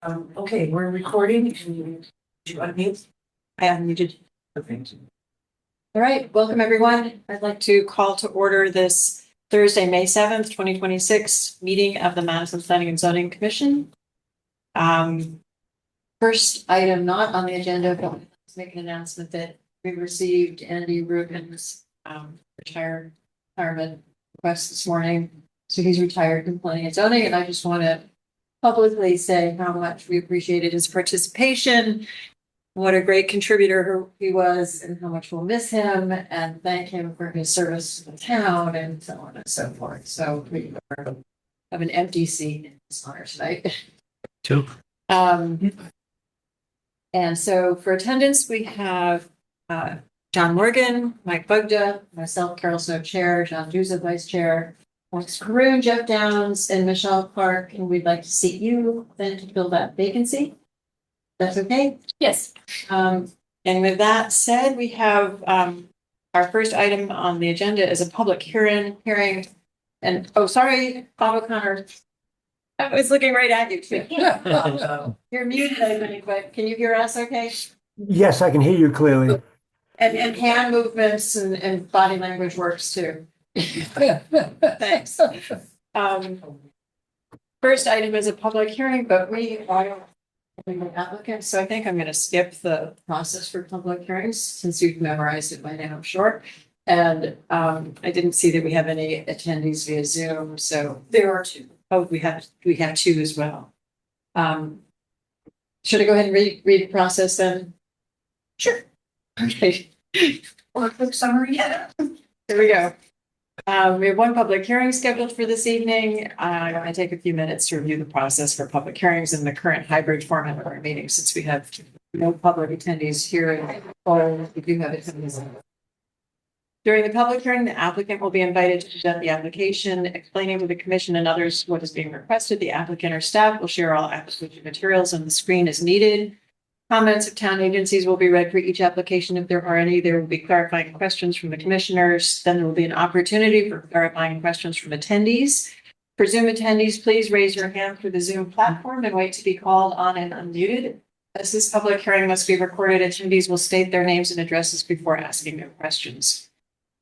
Okay, we're recording and you unmute. I unmuted. Okay. All right, welcome everyone. I'd like to call to order this Thursday, May 7th, 2026 meeting of the Madison Planning and Zoning Commission. First item not on the agenda, but let's make an announcement that we received Andy Rubin's retirement request this morning. So he's retired from planning and zoning, and I just want to publicly say how much we appreciated his participation, what a great contributor he was, and how much we'll miss him, and thank him for his service to the town, and so on and so forth. So we have an empty seat in his honor tonight. Two. And so for attendance, we have John Morgan, Mike Bugda, myself, Carol Snow Chair, John Juza Vice Chair, Max Caroon, Jeff Downs, and Michelle Clark, and we'd like to seat you then to fill that vacancy. That's okay? Yes. And with that said, we have our first item on the agenda is a public hearing, and sorry, Bob O'Connor. I was looking right at you too. You're muted, I think, but can you hear us okay? Yes, I can hear you clearly. And hand movements and body language works too. Thanks. First item is a public hearing, but we are applicants, so I think I'm going to skip the process for public hearings since you've memorized it by now, I'm sure. And I didn't see that we have any attendees via Zoom, so There are two. oh, we have two as well. Should I go ahead and read the process then? Sure. Okay. Or a quick summary. Yeah. Here we go. We have one public hearing scheduled for this evening. I'm going to take a few minutes to review the process for public hearings in the current hybrid format of our meeting, since we have no public attendees here, or we do have attendees. During the public hearing, the applicant will be invited to present the application, explaining to the commission and others what is being requested. The applicant or staff will share all application materials on the screen as needed. Comments of town agencies will be read for each application if there are any. There will be clarifying questions from the commissioners. Then there will be an opportunity for clarifying questions from attendees. For Zoom attendees, please raise your hand through the Zoom platform and wait to be called on and unmuted. As this public hearing must be recorded, attendees will state their names and addresses before asking their questions.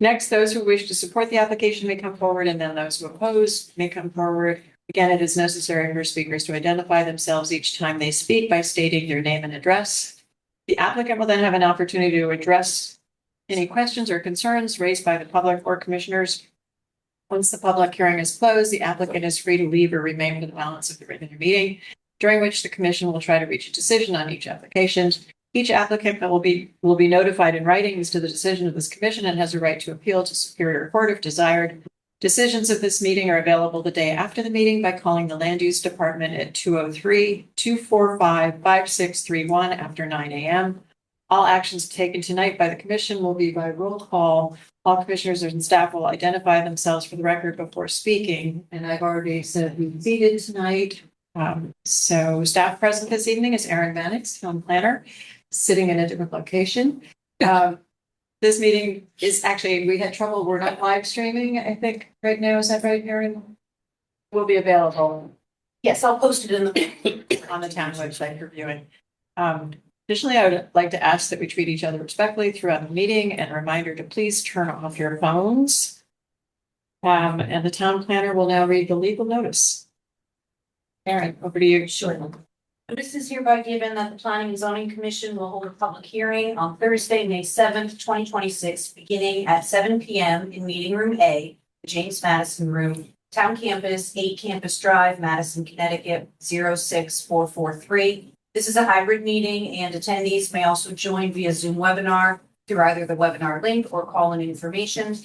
Next, those who wish to support the application may come forward, and then those who oppose may come forward. Again, it is necessary for speakers to identify themselves each time they speak by stating their name and address. The applicant will then have an opportunity to address any questions or concerns raised by the public or commissioners. Once the public hearing is closed, the applicant is free to leave or remain for the balance of the regular meeting, during which the commission will try to reach a decision on each application. Each applicant will be notified in writing as to the decision of this commission and has a right to appeal to Superior Court if desired. Decisions of this meeting are available the day after the meeting by calling the Land Use Department at 203-245-5631 after 9 a.m. All actions taken tonight by the commission will be by roll call. All commissioners and staff will identify themselves for the record before speaking. And I've already said who's seated tonight. So staff present this evening is Erin Mannix, town planner, sitting in a different location. This meeting is actually, we had trouble. We're not live streaming, I think, right now. Is that right, Erin? Will be available. Yes, I'll post it in the on the town website for viewing. Additionally, I would like to ask that we treat each other respectfully throughout the meeting, and a reminder to please turn off your phones. And the town planner will now read the legal notice. Erin, over to you. Sure. Notice is hereby given that the Planning and Zoning Commission will hold a public hearing on Thursday, May 7th, 2026, beginning at 7 p.m. in Meeting Room A, the James Madison Room, Town Campus, 8 Campus Drive, Madison, Connecticut, 06443. This is a hybrid meeting, and attendees may also join via Zoom webinar through either the webinar link or call-in information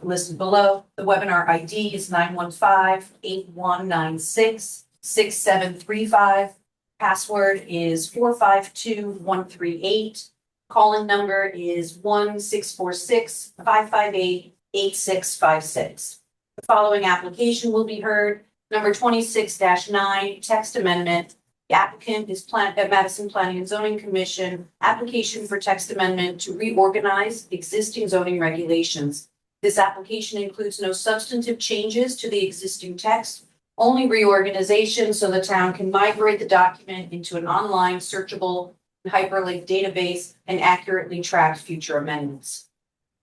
listed below. The webinar ID is 915-8196-6735. Password is 452138. Call-in number is 1-646-558-8656. The following application will be heard. Number 26-9, text amendment. The applicant is Madison Planning and Zoning Commission. Application for text amendment to reorganize existing zoning regulations. This application includes no substantive changes to the existing text only reorganization so the town can migrate the document into an online searchable hyperlink database and accurately track future amendments.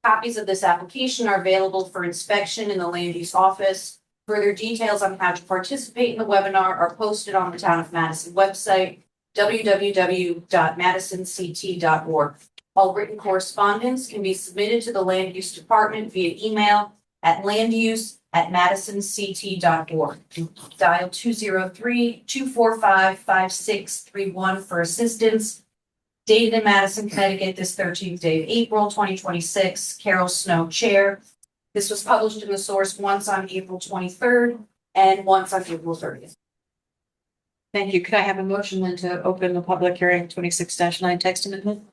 Copies of this application are available for inspection in the land use office. Further details on how to participate in the webinar are posted on the Town of Madison website, www.madisonct.org. All written correspondence can be submitted to the Land Use Department via email at landuse@madisonct.org. Dial 203-245-5631 for assistance. Dated in Madison, Connecticut, this 13th day of April, 2026. Carol Snow, Chair. This was published in the source once on April 23rd and once on April 30th. Thank you. Could I have a motion then to open the public hearing 26-9 text amendment?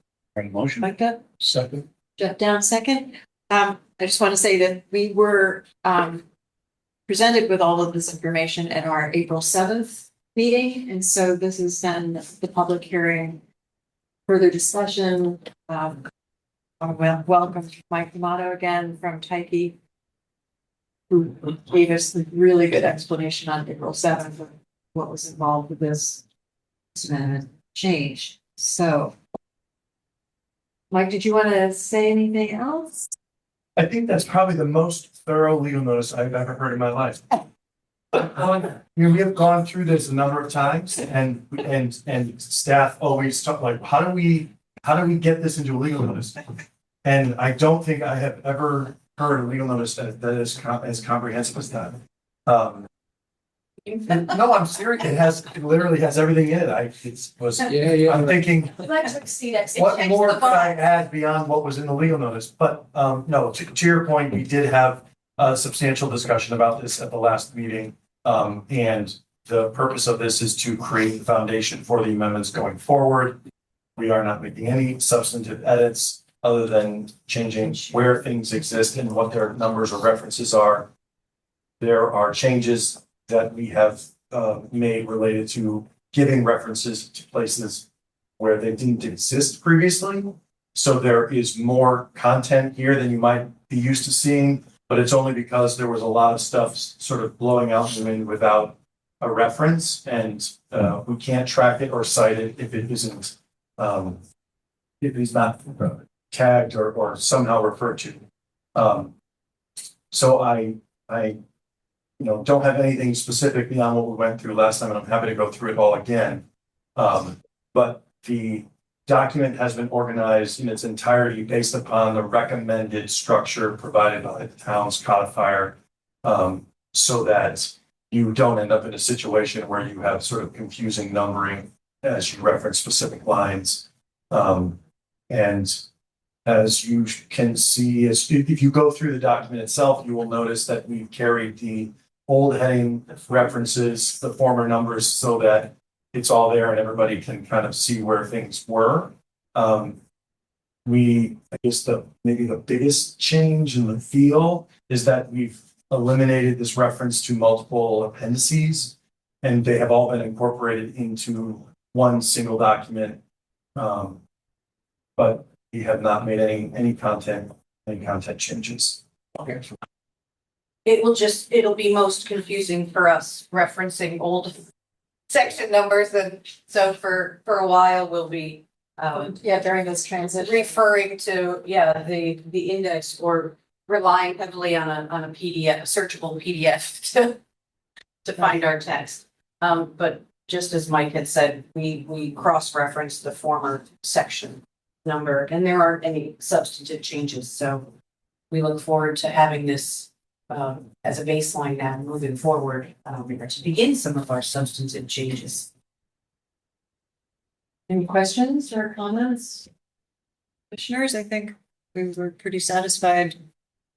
Motion. Like that? Second. Jeff Down, second. I just want to say that we were presented with all of this information at our April 7th meeting. And so this is then the public hearing, further discussion. Welcome Mike D'Amato again from Tyche, who gave us a really good explanation on April 7th of what was involved with this change. So, Mike, did you want to say anything else? I think that's probably the most thorough legal notice I've ever heard in my life. We have gone through this a number of times and staff always talk like, how do we get this into a legal notice? And I don't think I have ever heard a legal notice that is as comprehensive as that. No, I'm serious. It literally has everything in it. I'm thinking, what more could I add beyond what was in the legal notice? But no, to your point, we did have a substantial discussion about this at the last meeting. And the purpose of this is to create the foundation for the amendments going forward. We are not making any substantive edits other than changing where things exist and what their numbers or references are. There are changes that we have made related to giving references to places where they didn't exist previously. So there is more content here than you might be used to seeing, but it's only because there was a lot of stuff sort of blowing out in the wind without a reference, and we can't track it or cite it if it isn't, if it's not tagged or somehow referred to. So I don't have anything specific beyond what we went through last time, and I'm happy to go through it all again. But the document has been organized in its entirety based upon the recommended structure provided by the town's codifier, so that you don't end up in a situation where you have sort of confusing numbering as you reference specific lines. And as you can see, if you go through the document itself, you will notice that we've carried the old heading references, the former numbers, so that it's all there and everybody can kind of see where things were. I guess maybe the biggest change in the feel is that we've eliminated this reference to multiple appendices, and they have all been incorporated into one single document. But we have not made any content changes. Okay. It'll be most confusing for us referencing old section numbers, and so for a while we'll be During this transition. referring to the index or relying heavily on a PDF, searchable PDF to find our text. But just as Mike had said, we cross-reference the former section number, and there aren't any substantive changes. So we look forward to having this as a baseline now moving forward to begin some of our substantive changes. Any questions or comments? Commissioners, I think we were pretty satisfied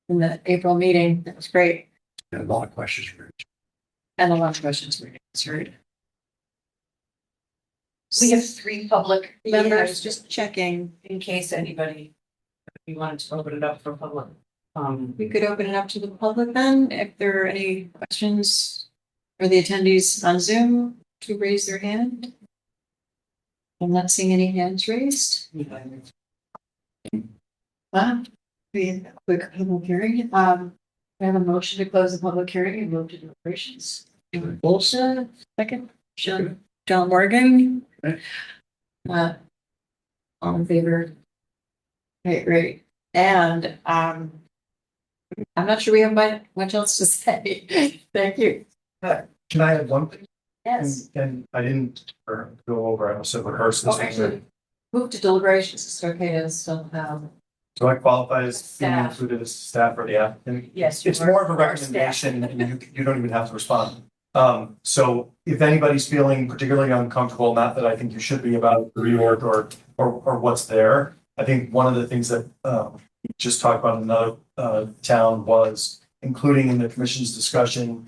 in the April meeting. That was great. And a lot of questions. And a lot of questions were answered. We have 3 public members, Members, just checking. in case anybody, if you wanted to open it up for public. We could open it up to the public then, if there are any questions for the attendees on Zoom to raise their hand. I'm not seeing any hands raised. We have a quick public hearing. We have a motion to close the public hearing and move to deliberations. Olson, second, John Morgan. All in favor? Okay, great. And, I'm not sure we have much else to say. Thank you. Can I add one thing? Yes. And I didn't go over, I must have rehearsed this. Okay. Move to deliberations. It's okay to still have. Do I qualify as being Staff. included as staff or the applicant? Yes. you It's are- more of a you are staff. recommendation and you don't even have to respond. So if anybody's feeling particularly uncomfortable, not that I think you should be about the reorg or what's there. I think one of the things that we just talked about in another town was including in the commission's discussion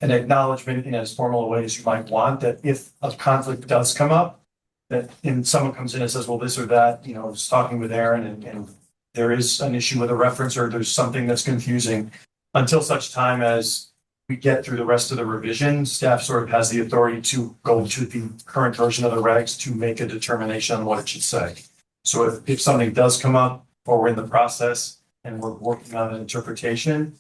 an acknowledgement in as formal a way as you might want that if a conflict does come up, that someone comes in and says, well, this or that, you know, I was talking with Aaron and there is an issue with a reference or there's something that's confusing. Until such time as we get through the rest of the revision, staff sort of has the authority to go to the current version of the regs to make a determination on what it should say. So if something does come up or we're in the process and we're working on an interpretation,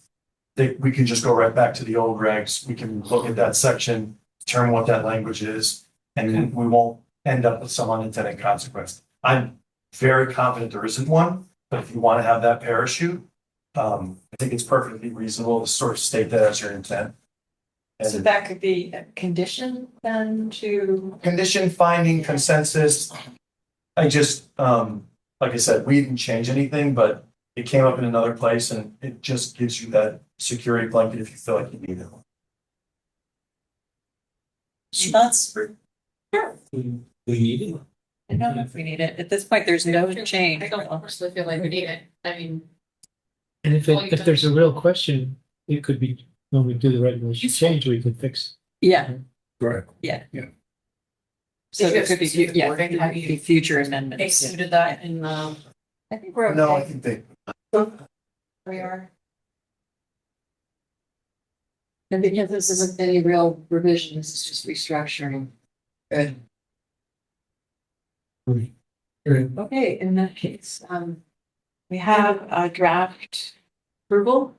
we can just go right back to the old regs. We can look at that section, determine what that language is, and then we won't end up with some unintended consequence. I'm very confident there isn't one, but if you want to have that parachute, I think it's perfectly reasonable to sort of state that as your intent. So that could be a condition then to. Condition finding consensus. I just, like I said, we didn't change anything, but it came up in another place and it just gives you that security blanket if you feel like you need it. That's. We need it. I don't know if we need it. At this point, there's no change. I don't personally feel like we need it. I mean, And if there's a real question, it could be, when we do the regulation change, we could fix. Yeah, Correct. so there could be, Specific yeah, wording, there have could you be future amendments. Yeah. Included that in I think we're No, I okay. think they, We are. And because this isn't any real revision, this is just restructuring. Good. Okay, in that case, we have a draft approval.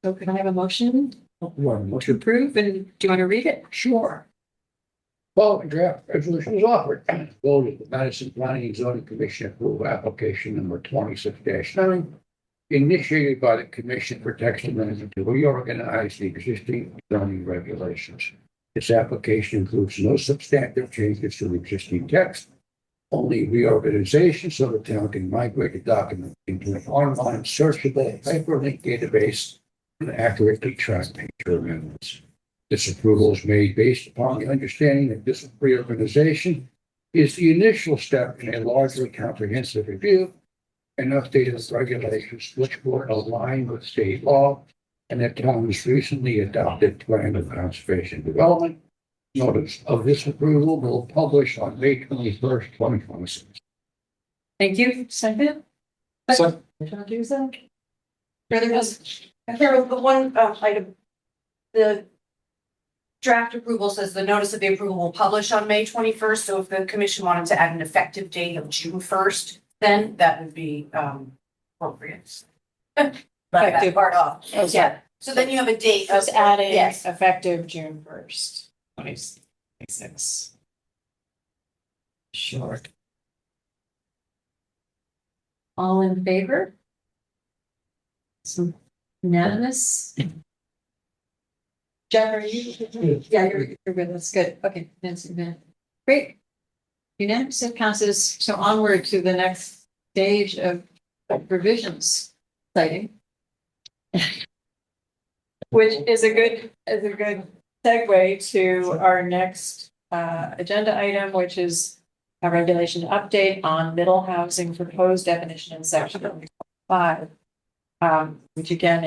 So can I have a motion to approve, and do you want to read it? Sure. Following draft resolution is offered. Voted the Madison Planning and Zoning Commission approve application number 26-9, initiated by the Commission for Text Amendment to reorganize the existing zoning regulations. This application includes no substantive changes to the existing text, only reorganization so the town can migrate the document into an online searchable hyperlink database and accurately track future amendments. This approval is made based upon the understanding that this reorganization is the initial step in a larger comprehensive review and updated regulations which will align with state law and the town's recently adopted plan of conservation development. Notice of this approval will publish on May 21st, 2026. Thank you. Second? Second. John, do that? Further discussion? Carol, the one item, the draft approval says the notice of the approval will publish on May 21st. So if the commission wanted to add an effective date of June 1st, then that would be appropriate. But that Effective. part off. Okay. Yeah. So then you have a date. Just adding Yes. effective June 1st, 2026. Sure. All in favor? Some unanimous? Jeff, are you? Yeah, you're with us. Good. Okay. Nancy, man. Great. Unanimous, it passes. So onward to the next stage of revisions. Exciting. Which is a good segue to our next agenda item, which is a regulation update on middle housing proposed definition in section 5. Which again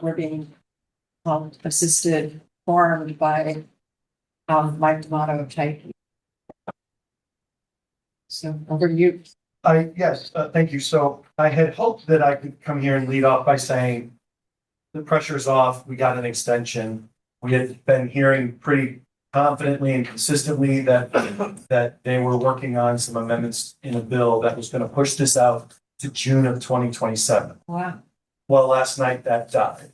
we're being assisted, formed by Mike D'Amato type. So over to you. yes, thank you. So I had hoped that I could come here and lead off by saying the pressure's off. We got an extension. We had been hearing pretty confidently and consistently that they were working on some amendments in a bill that was going to push this out to June of 2027. Wow. Well, last night that died.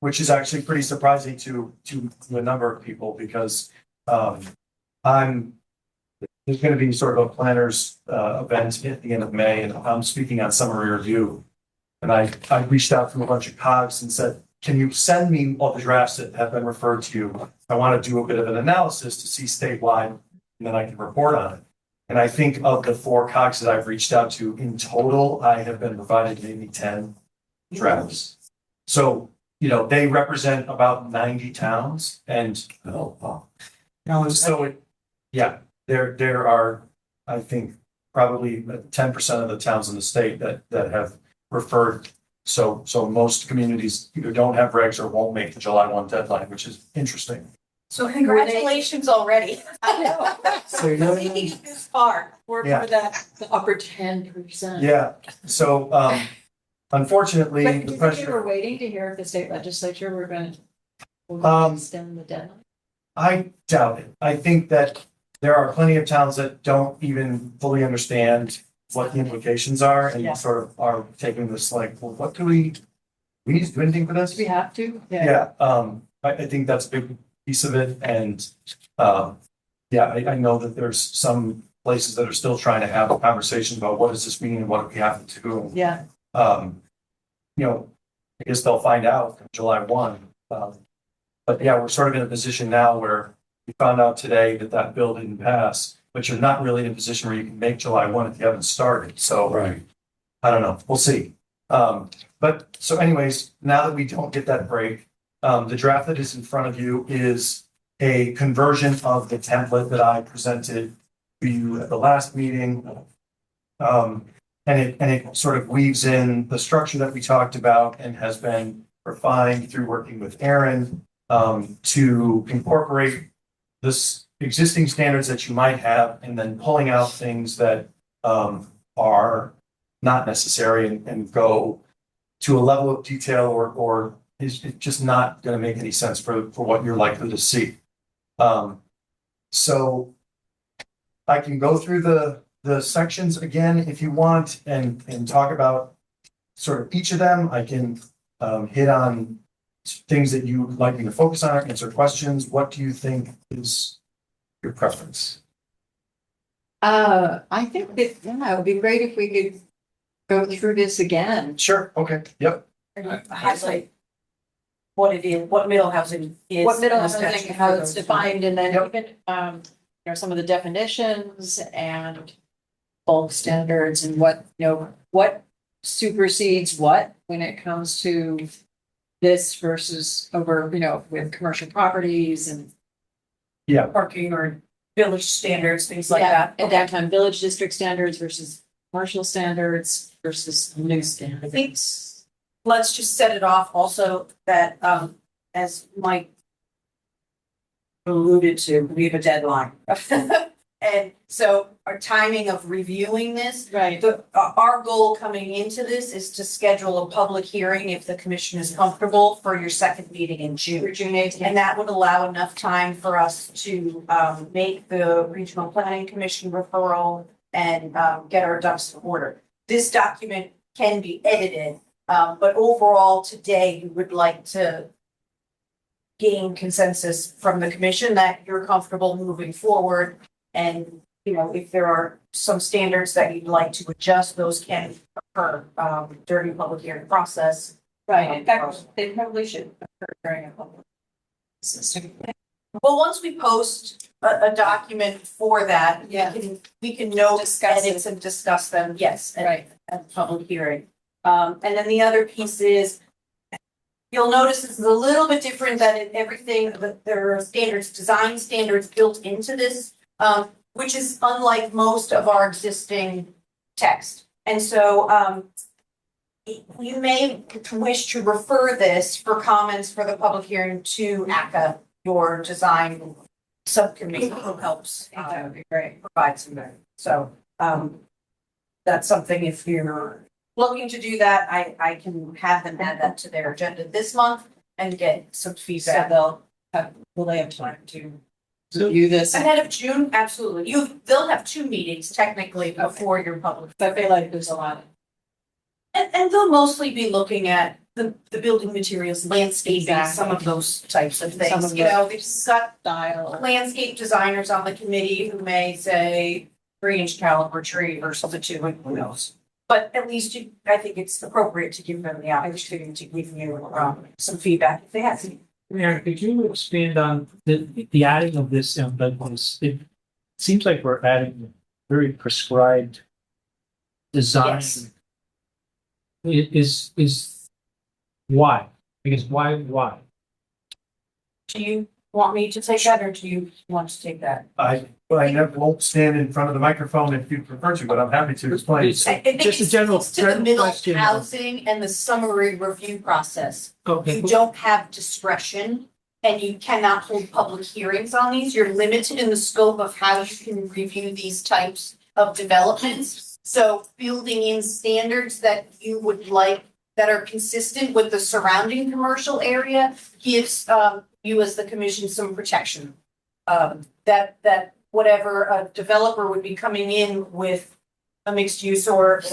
which is actually pretty surprising to a number of people because there's going to be sort of a planners event at the end of May, and I'm speaking on summary review. And I reached out to a bunch of COGs and said, can you send me all the drafts that have been referred to you? I want to do a bit of an analysis to see statewide, and then I can report on it. And I think of the 4 COGs that I've reached out to in total, I have been provided maybe 10 drafts. So, you know, they represent about 90 towns, and so there are, I think, probably 10% of the towns in the state that have referred. So most communities either don't have regs or won't make the July 1 deadline, which is interesting. So congratulations already. I know. So you know, Making it this far. We're Yeah. for that, the upper 10%. yeah. So unfortunately, But the do you think pressure. you were waiting to hear if the state legislature were going to extend the deadline? I doubt it. I think that there are plenty of towns that don't even fully understand what the implications are and Yeah. sort of are taking this like, well, what do we need to do anything for this? Do we have to? Yeah, I think that's a big piece of it. And I know that there's some places that are still trying to have a conversation about what does this mean and what do we have to do. Yeah. You know, I guess they'll find out July 1. But yeah, we're sort of in a position now where we found out today that bill didn't pass, but you're not really in a position where you can make July 1 if you haven't started. So Right. I don't know. We'll see. But so anyways, now that we don't get that break, the draft that is in front of you is a conversion of the template that I presented to you at the last meeting. And it sort of weaves in the structure that we talked about and has been refined through working with Aaron to incorporate this existing standards that you might have and then pulling out things that are not necessary and go to a level of detail or is just not going to make any sense for what you're likely to see. So I can go through the sections again if you want and talk about sort of each of them. I can hit on things that you would like me to focus on or answer questions. What do you think is your preference? I think that, it would be great if we could go through this again. Sure. Okay. Yep. Highlight what it is, what middle housing is. What middle in the housing, statute how for it's those. defined, and then Yep. even, some of the definitions and bulk standards and what supersedes what when it comes to this versus over, with commercial properties and Parking or village standards, things like that. and downtown village district standards versus commercial standards versus new I standards. think let's just set it off also that, as Mike alluded to, we have a deadline. And so our timing of reviewing this, Right. our goal coming into this is to schedule a public hearing if the commission is comfortable for your second meeting in June. For June 18th. And that would allow enough time for us to make the regional planning commission referral and get our ducks in order. This document can be edited, but overall today, we would like to gain consensus from the commission that you're comfortable moving forward. And, if there are some standards that you'd like to adjust, those can occur during the public hearing process. Right, in fact, they probably should occur during a public system. Well, once we post a document for that, Yeah. we can note Discuss edits and discuss them, yes, Right. at the public hearing. And then the other piece is, you'll notice this is a little bit different than in everything, that there are standards, design standards built into this, which is unlike most of our existing text. And so, you may wish to refer this for comments for the public hearing to ACA, your design subcommittee who helps I think that would be great. provide some guidance. So, that's something if you're looking to do that, I can have them add that to their agenda this month and get some So feedback. will they have time to review this? Ahead of June, absolutely. They'll have 2 meetings technically before your public. I feel like there's a lot. And they'll mostly be looking at the building materials, landscaping, some of those types of Some things, of you know, we've got Style. landscape designers on the committee who may say 3-inch caliber tree versus a 2, and who knows? But at least I think it's appropriate to give them the opportunity to give you, some feedback if they have any. Mayor, could you expand on the adding of this, like this, it seems like we're adding very prescribed design. Yes. Is why? Because why? Do you want me to take that or do you want to take that? I never won't stand in front of the microphone if you prefer to, but I'm happy to explain. It's- I think Just a it's general- to the general middle question. housing and the summary review process. Okay. You don't have discretion and you cannot hold public hearings on these. You're limited in the scope of how you can review these types of developments. So building in standards that you would like that are consistent with the surrounding commercial area gives you as the commission some protection. That whatever a developer would be coming in with a mixed use or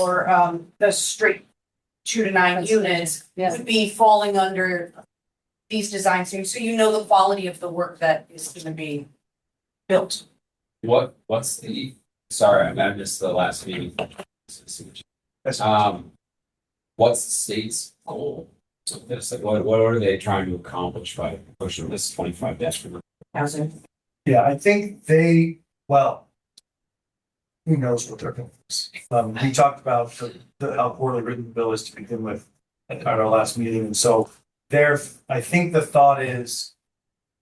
the straight 2 to 9 units Yeah. would be falling under these design standards, so you know the quality of the work that is gonna be built. What's the, sorry, I missed the last meeting. What's the state's goal? So this, like, what are they trying to accomplish by pushing this 25 dash? Housing. Yeah, I think well, who knows what they're going to. We talked about how poorly written the bill is to begin with at our last meeting. And so I think the thought is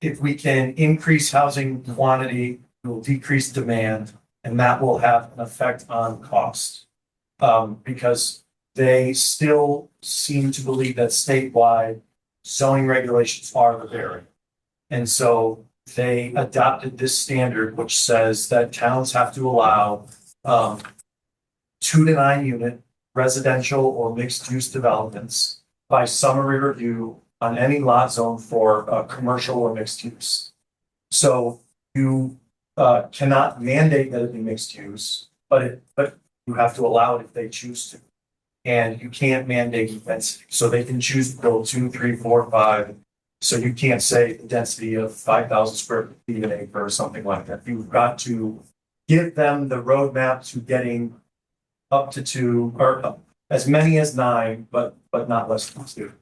if we can increase housing quantity, it will decrease demand, and that will have an effect on cost. Because they still seem to believe that statewide zoning regulations are the barrier. And so they adopted this standard, which says that towns have to allow 2 to 9 unit residential or mixed use developments by summary review on any lot zone for commercial or mixed use. So you cannot mandate that it be mixed use, but you have to allow it if they choose to. And you can't mandate density, so they can choose to build 2, 3, 4, 5. So you can't say the density of 5,000 square feet an acre or something like that. You've got to give them the roadmap to getting up to 2 or as many as 9, but not less than 2.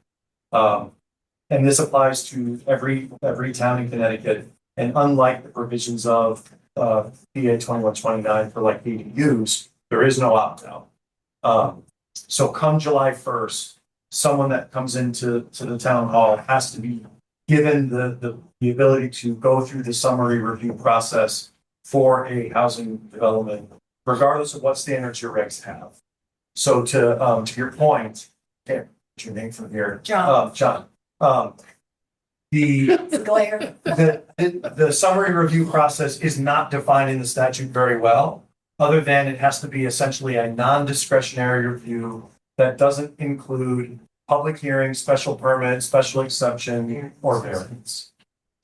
And this applies to every town in Connecticut. And unlike the provisions of PA 2129 for like ADUs, there is no opt-out. So come July 1st, someone that comes into the town hall has to be given the ability to go through the summary review process for a housing development, regardless of what standards your regs have. So to your point, okay, what's your name from here? John. John. The glare. The summary review process is not defined in the statute very well, other than it has to be essentially a non-discretionary review that doesn't include public hearing, special permit, special exception, or variance.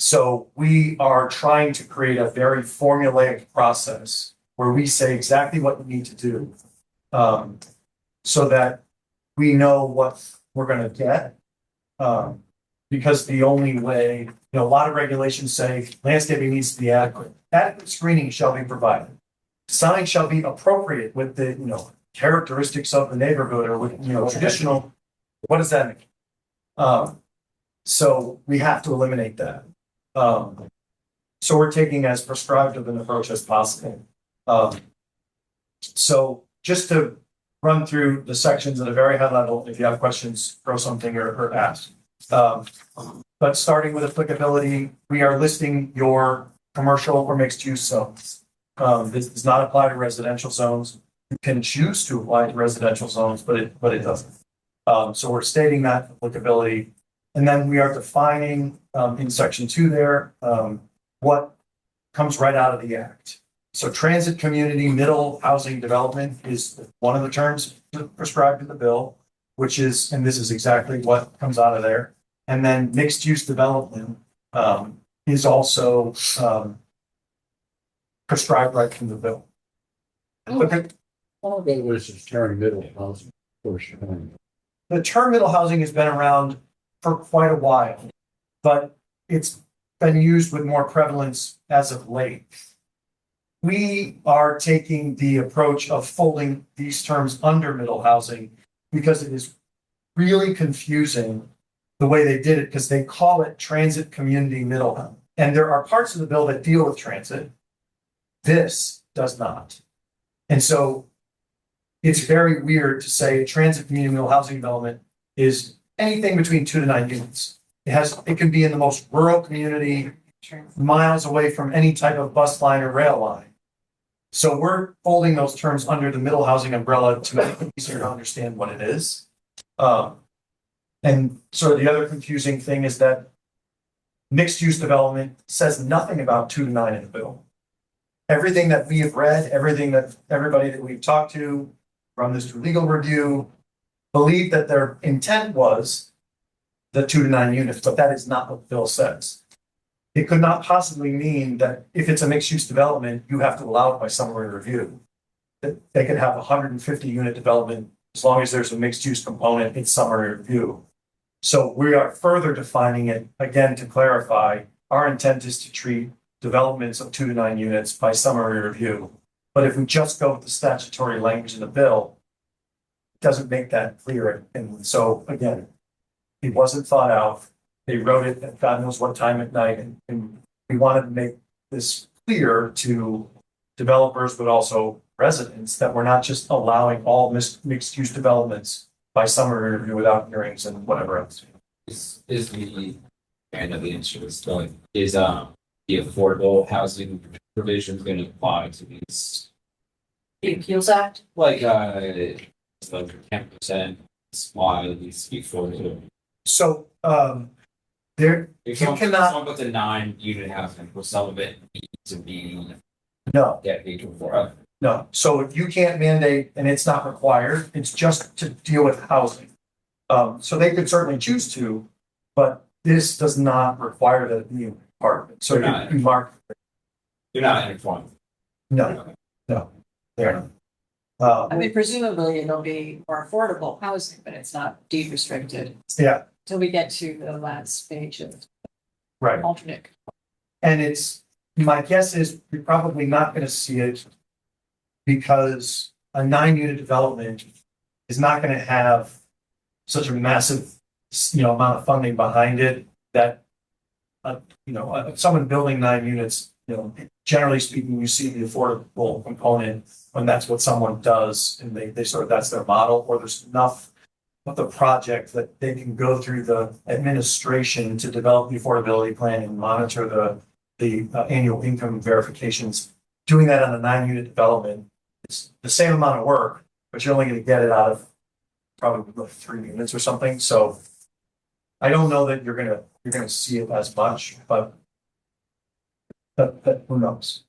So we are trying to create a very formulaic process where we say exactly what we need to do, so that we know what we're going to get. Because the only way, a lot of regulations say landscaping needs to be adequate. Adequate screening shall be provided. Signs shall be appropriate with the, characteristics of the neighborhood or with, traditional. What does that mean? So we have to eliminate that. So we're taking as prescribed of an approach as possible. So just to run through the sections at a very high level, if you have questions, throw something or ask. But starting with applicability, we are listing your commercial or mixed use zones. This does not apply to residential zones. You can choose to apply to residential zones, but it doesn't. So we're stating that applicability. And then we are defining in section 2 there what comes right out of the act. So transit community middle housing development is one of the terms prescribed in the bill, which is, and this is exactly what comes out of there. And then mixed use development is also prescribed right from the bill. Okay. All of it was just turn middle housing portion. the term middle housing has been around for quite a while, but it's been used with more prevalence as of late. We are taking the approach of folding these terms under middle housing because it is really confusing the way they did it, because they call it transit community middle housing. And there are parts of the bill that deal with transit. This does not. And so it's very weird to say a transit community middle housing development is anything between 2 to 9 units. It can be in the most rural community, miles away from any type of bus line or rail line. So we're folding those terms under the middle housing umbrella to make it easier to understand what it is. And sort of the other confusing thing is that mixed use development says nothing about 2 to 9 in the bill. Everything that we have read, everything that everybody that we've talked to, run this through legal review, believe that their intent was the 2 to 9 units, but that is not what the bill says. It could not possibly mean that if it's a mixed use development, you have to allow it by summary review. That they could have 150 unit development as long as there's a mixed use component in summary review. So we are further defining it again to clarify. Our intent is to treat developments of 2 to 9 units by summary review. But if we just go with the statutory language in the bill, it doesn't make that clear. And so again, it wasn't thought out. They wrote it at God knows what time at night. And we wanted to make this clear to developers, but also residents, that we're not just allowing all mixed use developments by summary review without hearings and whatever else. Is the, I know the answer is going, is the affordable housing provisions going to apply to these? The Appeals Act? Like 10%, why it needs to be affordable? So there If you someone cannot puts a 9 unit housing, will some of it need to be no. get paid for? No, so you can't mandate, and it's not required, it's just to deal with housing. So they could certainly choose to, but this does not require that it be a part of it. So you mark. You're not informed. No, they're I mean, presumably it'll be more affordable housing, but it's not deed restricted yeah, till we get to the last page of right. alternate. And it's, my guess is you're probably not going to see it because a 9 unit development is not going to have such a massive, amount of funding behind it that, someone building 9 units, generally speaking, you see the affordable component when that's what someone does and they sort of, that's their model, or there's enough of the project that they can go through the administration to develop the affordability plan and monitor the annual income verifications. Doing that on a 9 unit development, it's the same amount of work, but you're only going to get it out of probably 3 units or something. So I don't know that you're gonna see it as much, but who knows?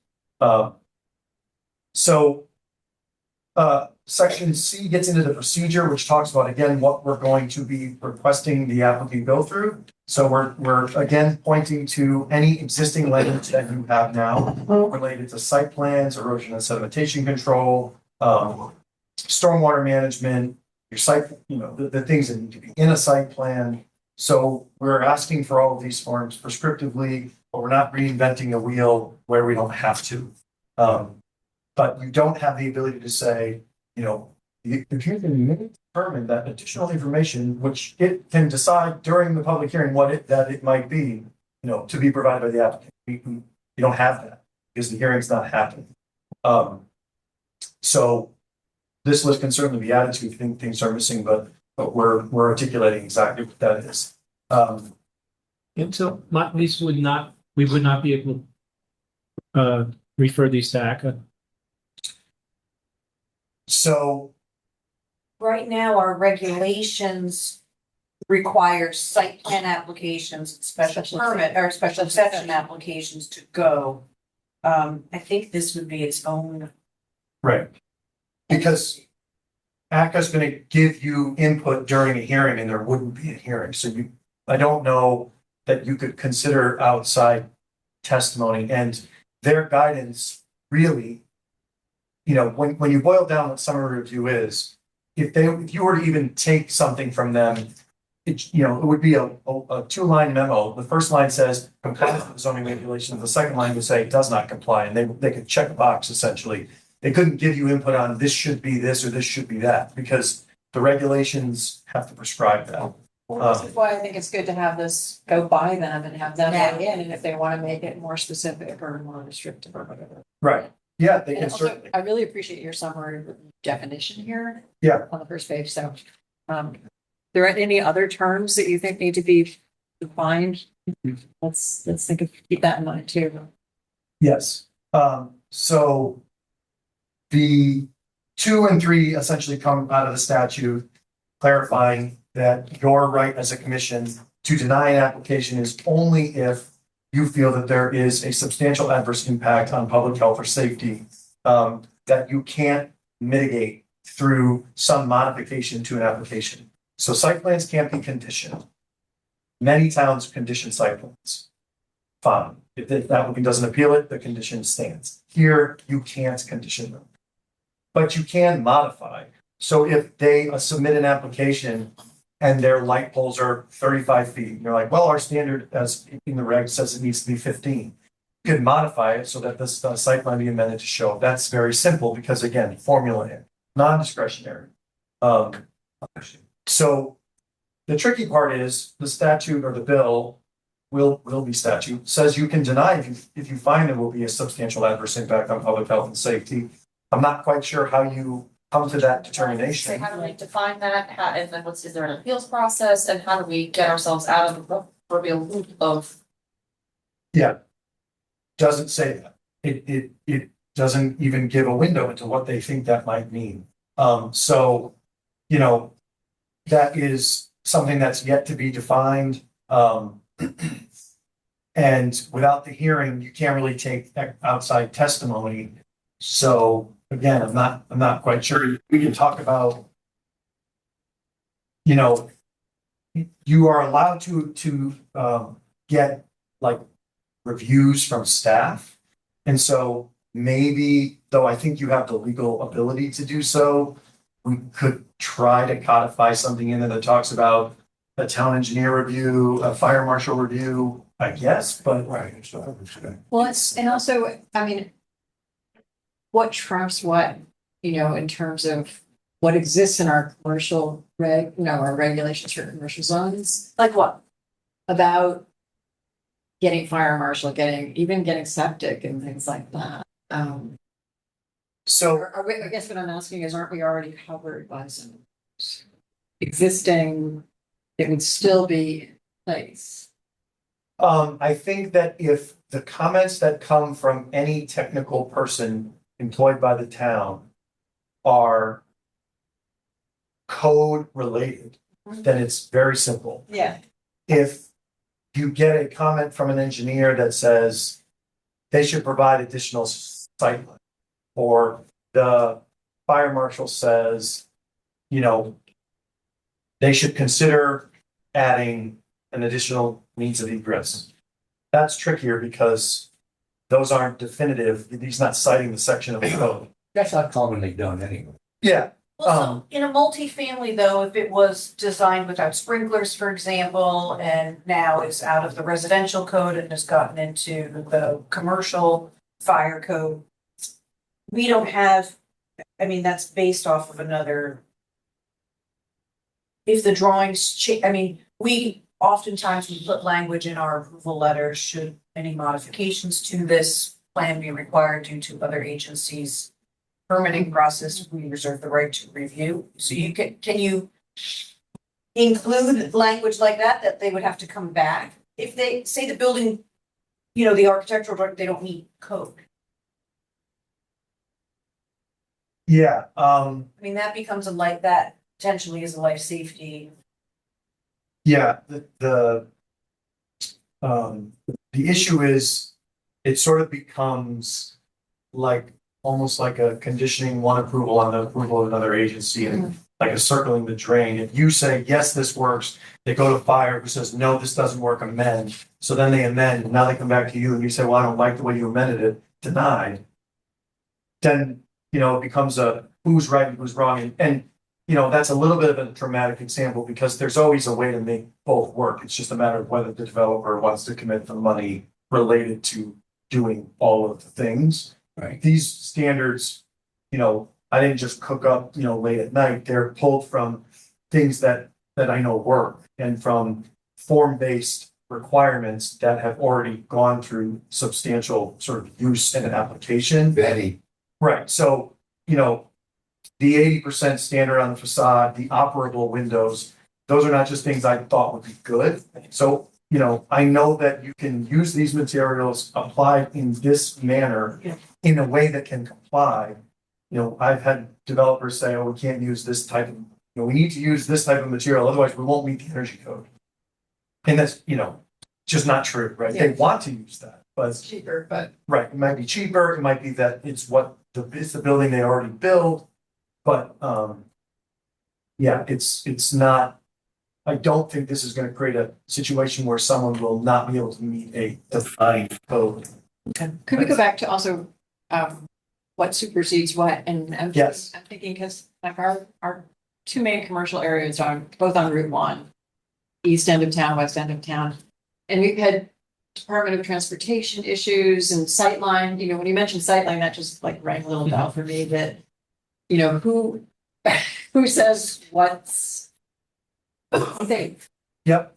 Section C gets into the procedure, which talks about, again, what we're going to be requesting the applicant go through. So we're again pointing to any existing language that you have now related to site plans, erosion and sedimentation control, stormwater management, your site, the things that need to be in a site plan. So we're asking for all of these forms prescriptively, but we're not reinventing the wheel where we don't have to. But you don't have the ability to say, the commission may determine that additional information, which it can decide during the public hearing that it might be, to be provided by the applicant. You don't have that because the hearing's not happening. So this list can certainly be added to if things are missing, but we're articulating exactly what that is. And so we would not be able to refer these to ACA. So Right now, our regulations require site plan applications, special permit or special exception applications to go. I think this would be its own. right, because ACCA is going to give you input during a hearing, and there wouldn't be a hearing. So I don't know that you could consider outside testimony, and their guidance really, when you boil down what summary review is, if you were to even take something from them, it, you know, it would be a two-line memo. The first line says complies with zoning regulations. The second line would say does not comply, and they could check a box essentially. They couldn't give you input on this should be this or this should be that, because the regulations have to prescribe that. This is why I think it's good to have this go by them and have them Yeah. weigh in, and if they want to make it more specific or more restrictive or whatever. Right, yeah, they And can also, certainly, I really appreciate your summary definition here. Yeah. On the first page, so, there are any other terms that you think need to be defined? Let's think of, keep that in mind too. yes. So the 2 and 3 essentially come out of the statute clarifying that your right as a commission to deny an application is only if you feel that there is a substantial adverse impact on public health or safety that you can't mitigate through some modification to an application. So site plans can't be conditioned. Many towns condition site plans. Fine. If the applicant doesn't appeal it, the condition stands. Here, you can't condition them. But you can modify. So if they submit an application and their light poles are 35 feet, and you're like, well, our standard as in the reg says it needs to be 15. You can modify it so that this site plan be amended to show. That's very simple because again, formulaic, non-discretionary. So the tricky part is the statute or the bill will be statute says you can deny if you find there will be a substantial adverse impact on public health and safety. I'm not quite sure how you come to that So determination. how do we define that? How, and then is there an appeals process, and how do we get ourselves out of the proverbial loop of? Yeah. Doesn't say that. It doesn't even give a window into what they think that might mean. So, you know, that is something that's yet to be defined. And without the hearing, you can't really take outside testimony. So again, I'm not quite sure. We can talk about, you know, you are allowed to get like reviews from staff. And so maybe, though I think you have the legal ability to do so, we could try to codify something in there that talks about a town engineer review, a fire marshal review, I guess, but. Right, so it's good. Well, it's, and also, I mean, what trumps what, you know, in terms of what exists in our commercial our regulations for commercial zones Like what? about getting fire marshal, getting septic and things like that. So, Are we, I guess what I'm asking is, aren't we already covered by some existing, it would still be in place? I think that if the comments that come from any technical person employed by the town are code related, then it's very simple. Yeah. If you get a comment from an engineer that says they should provide additional site plan, or the fire marshal says, you know, they should consider adding an additional means of egress. That's trickier because those aren't definitive. He's not citing the section of the code. That's not commonly done anyway. Yeah, Also, in a multifamily though, if it was designed without sprinklers, for example, and now is out of the residential code and has gotten into the commercial fire code. We don't have, I mean, that's based off of another. If the drawings we oftentimes we put language in our approval letter, should any modifications to this plan be required due to other agencies' permitting process, we reserve the right to review. So you can you include language like that they would have to come back? If they say the building, you know, the architectural drawing, they don't meet code. yeah, I mean, that becomes that potentially is a life safety. yeah, the issue is it sort of becomes like almost like a conditioning one approval on the approval of another agency and like a circling the drain. If you say, yes, this works, they go to fire who says, no, this doesn't work, amend. So then they amend, and now they come back to you and you say, well, I don't like the way you amended it, denied. Then, you know, it becomes a who's right and who's wrong. And that's a little bit of a dramatic example because there's always a way to make both work. It's just a matter of whether the developer wants to commit the money related to doing all of the things. Right. These standards, I didn't just cook up, late at night. They're pulled from things that I know work and from form-based requirements that have already gone through substantial sort of use and application. Betty. Right, so, the 80% standard on the facade, the operable windows, those are not just things I thought would be good. So, I know that you can use these materials applied in this manner in a way that can comply. I've had developers say, oh, we can't use this type of, we need to use this type of material, otherwise we won't meet the energy code. And that's, just not true, right? They want to use that, but It's cheaper, but. right, it might be cheaper, it might be that it's it's the building they already built, but, yeah, it's not, I don't think this is gonna create a situation where someone will not be able to meet a defined code. Could we go back to also, what supersedes what? And Yes. I'm thinking, because like our two main commercial areas are both on Route 1, east end of town, west end of town. And we've had Department of Transportation issues and sightline, when you mentioned sightline, that just like rang a little bell for me that, who, who says what's safe? Yep,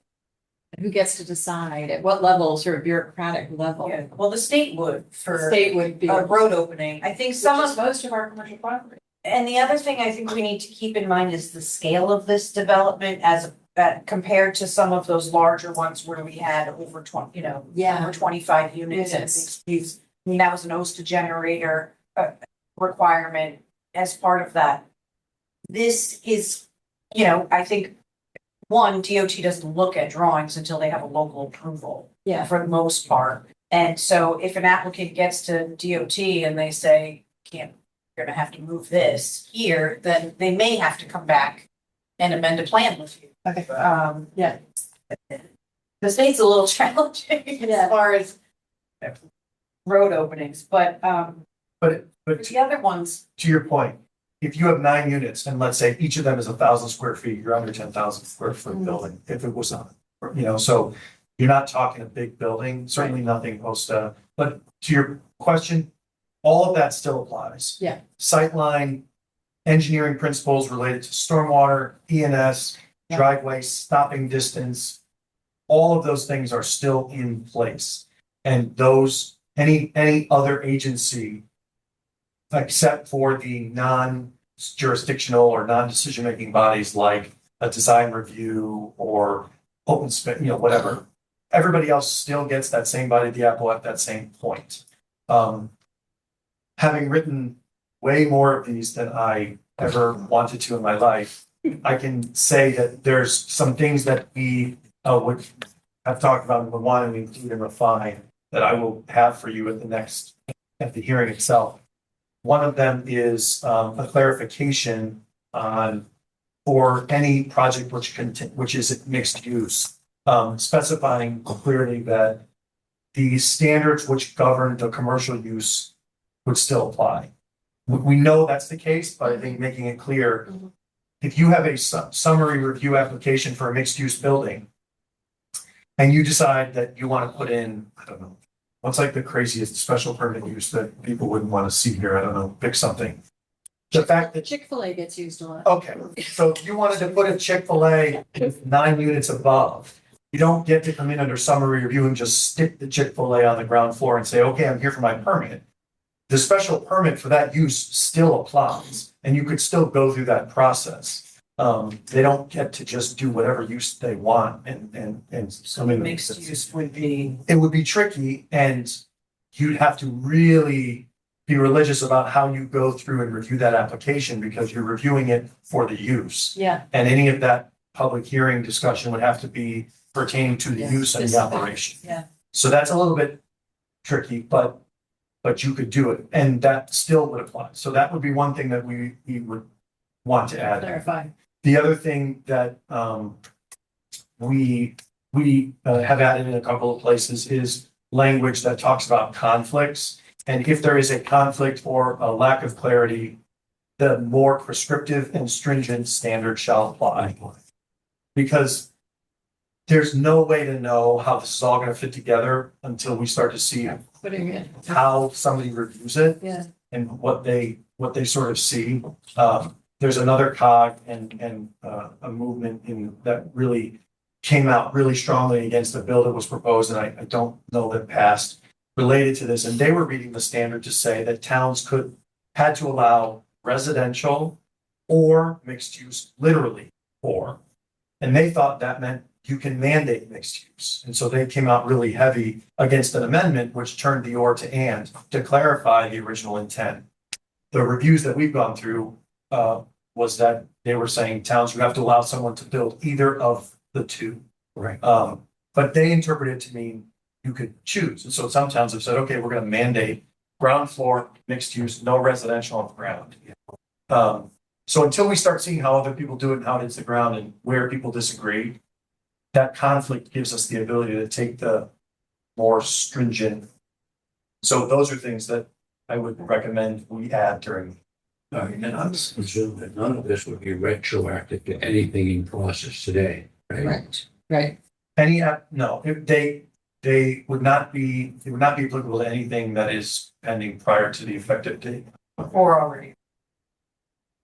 Who gets to decide at what level, sort of bureaucratic level? Yeah, well, the state would The for state would be. a road opening. I think some Which is of, most of our commercial property. and the other thing I think we need to keep in mind is the scale of this development as compared to some of those larger ones where we had over 20, over 25 units and Yes. mixed use. I mean, that was an OSTA generator requirement as part of that. This is, I think, one, DOT doesn't look at drawings until they have a local approval. Yeah. For the most part. And so if an applicant gets to DOT and they say, you're gonna have to move this here, then they may have to come back and amend a plan with you. Okay. Yeah. The state's a little challenging as far as road openings, but but the other ones, to your point, if you have 9 units and let's say each of them is 1,000 square feet, you're under 10,000 square foot building, if it was on, so you're not talking a big building, certainly nothing OSTA, but to your question, all of that still applies. Yeah. Sightline, engineering principles related to stormwater, ENS, Yeah. driveway, stopping distance, all of those things are still in place. And those, any other agency, except for the non-jurisdictional or non-decision-making bodies like a design review or open space, whatever. Everybody else still gets that same bite of the apple at that same point. Having written way more of these than I ever wanted to in my life, I can say that there's some things that we would have talked about and would want to include and refine that I will have for you at the hearing itself. One of them is a clarification on for any project which is mixed use, specifying clearly that the standards which govern the commercial use would still apply. We know that's the case, but I think making it clear, if you have a summary review application for a mixed use building and you decide that you want to put in, I don't know, what's like the craziest special permit use that people wouldn't want to see here? I don't know, pick something. The fact that, Chick-fil-A gets used a lot. okay, so if you wanted to put a Chick-fil-A 9 units above, you don't get to come in under summary review and just stick the Chick-fil-A on the ground floor and say, okay, I'm here for my permit. The special permit for that use still applies and you could still go through that process. They don't get to just do whatever use they want and so the mixed use would be. it would be tricky and you'd have to really be religious about how you go through and review that application because you're reviewing it for the use. Yeah. And any of that public hearing discussion would have to be pertaining to the Yeah, use and the specific. operation. Yeah. So that's a little bit tricky, but you could do it and that still would apply. So that would be one thing that we would want to add. Clarify. The other thing that we have added in a couple of places is language that talks about conflicts. And if there is a conflict or a lack of clarity the more prescriptive and stringent standard shall apply. Because there's no way to know how this is all gonna fit together until we start to see Putting it, how somebody reviews it. yeah. And what they sort of see. There's another cog and a movement in that really came out really strongly against the bill that was proposed, and I don't know that passed related to this. And they were reading the standard to say that towns had to allow residential or mixed use, literally, or. And they thought that meant you can mandate mixed use. And so they came out really heavy against an amendment which turned the or to and to clarify the original intent. The reviews that we've gone through was that they were saying towns, you have to allow someone to build either of the two. Right. But they interpret it to mean you could choose. And so some towns have said, okay, we're gonna mandate ground floor, mixed use, no residential on the ground. So until we start seeing how other people do it and how it hits the ground and where people disagree, that conflict gives us the ability to take the more stringent. So those are things that I would recommend we add during. And I'm assuming that none of this would be retroactive to anything in process today, right? Right. Any, no, they would not be applicable to anything that is pending prior to the effective date. Or already.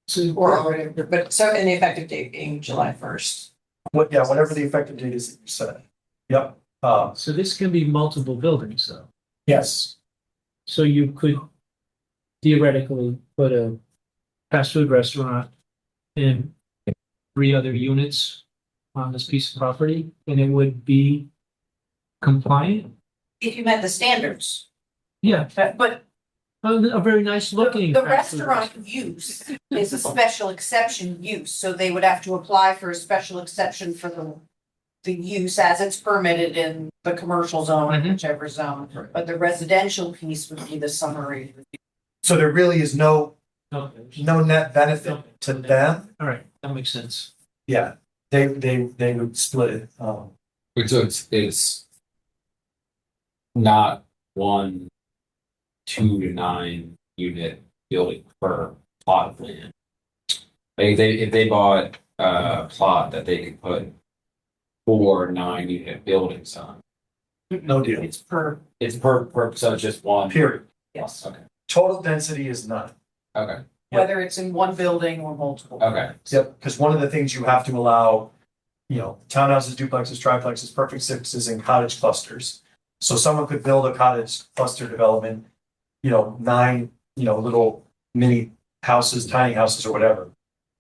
So, Or already, but so, and the effective date being July 1st. Whatever the effective date is that you said. Yep, so this can be multiple buildings, though. yes, So you could theoretically put a fast food restaurant in 3 other units on this piece of property, and it would be compliant? If you met the standards, Yeah, but a very nice looking. the fast food restaurant use is a special exception use, so they would have to apply for a special exception for the use as it's permitted in the commercial zone, Mhm. whichever zone, Right. but the residential piece would be the summary. so there really is no Okay. net benefit to them. All right, that makes sense. Yeah, they would split it. So it's not 1, 2 to 9 unit building per plot of land. Like if they bought a plot that they could put 4 9-unit buildings on, No deal, It's per, it's per so it's just one. period. yes, Okay. Total density is none. Okay. whether it's in one building or multiple. Okay. Yep, because one of the things you have to allow, townhouses, duplexes, triplexes, perfect sixes, and cottage clusters. So someone could build a cottage cluster development, 9, little mini houses, tiny houses or whatever.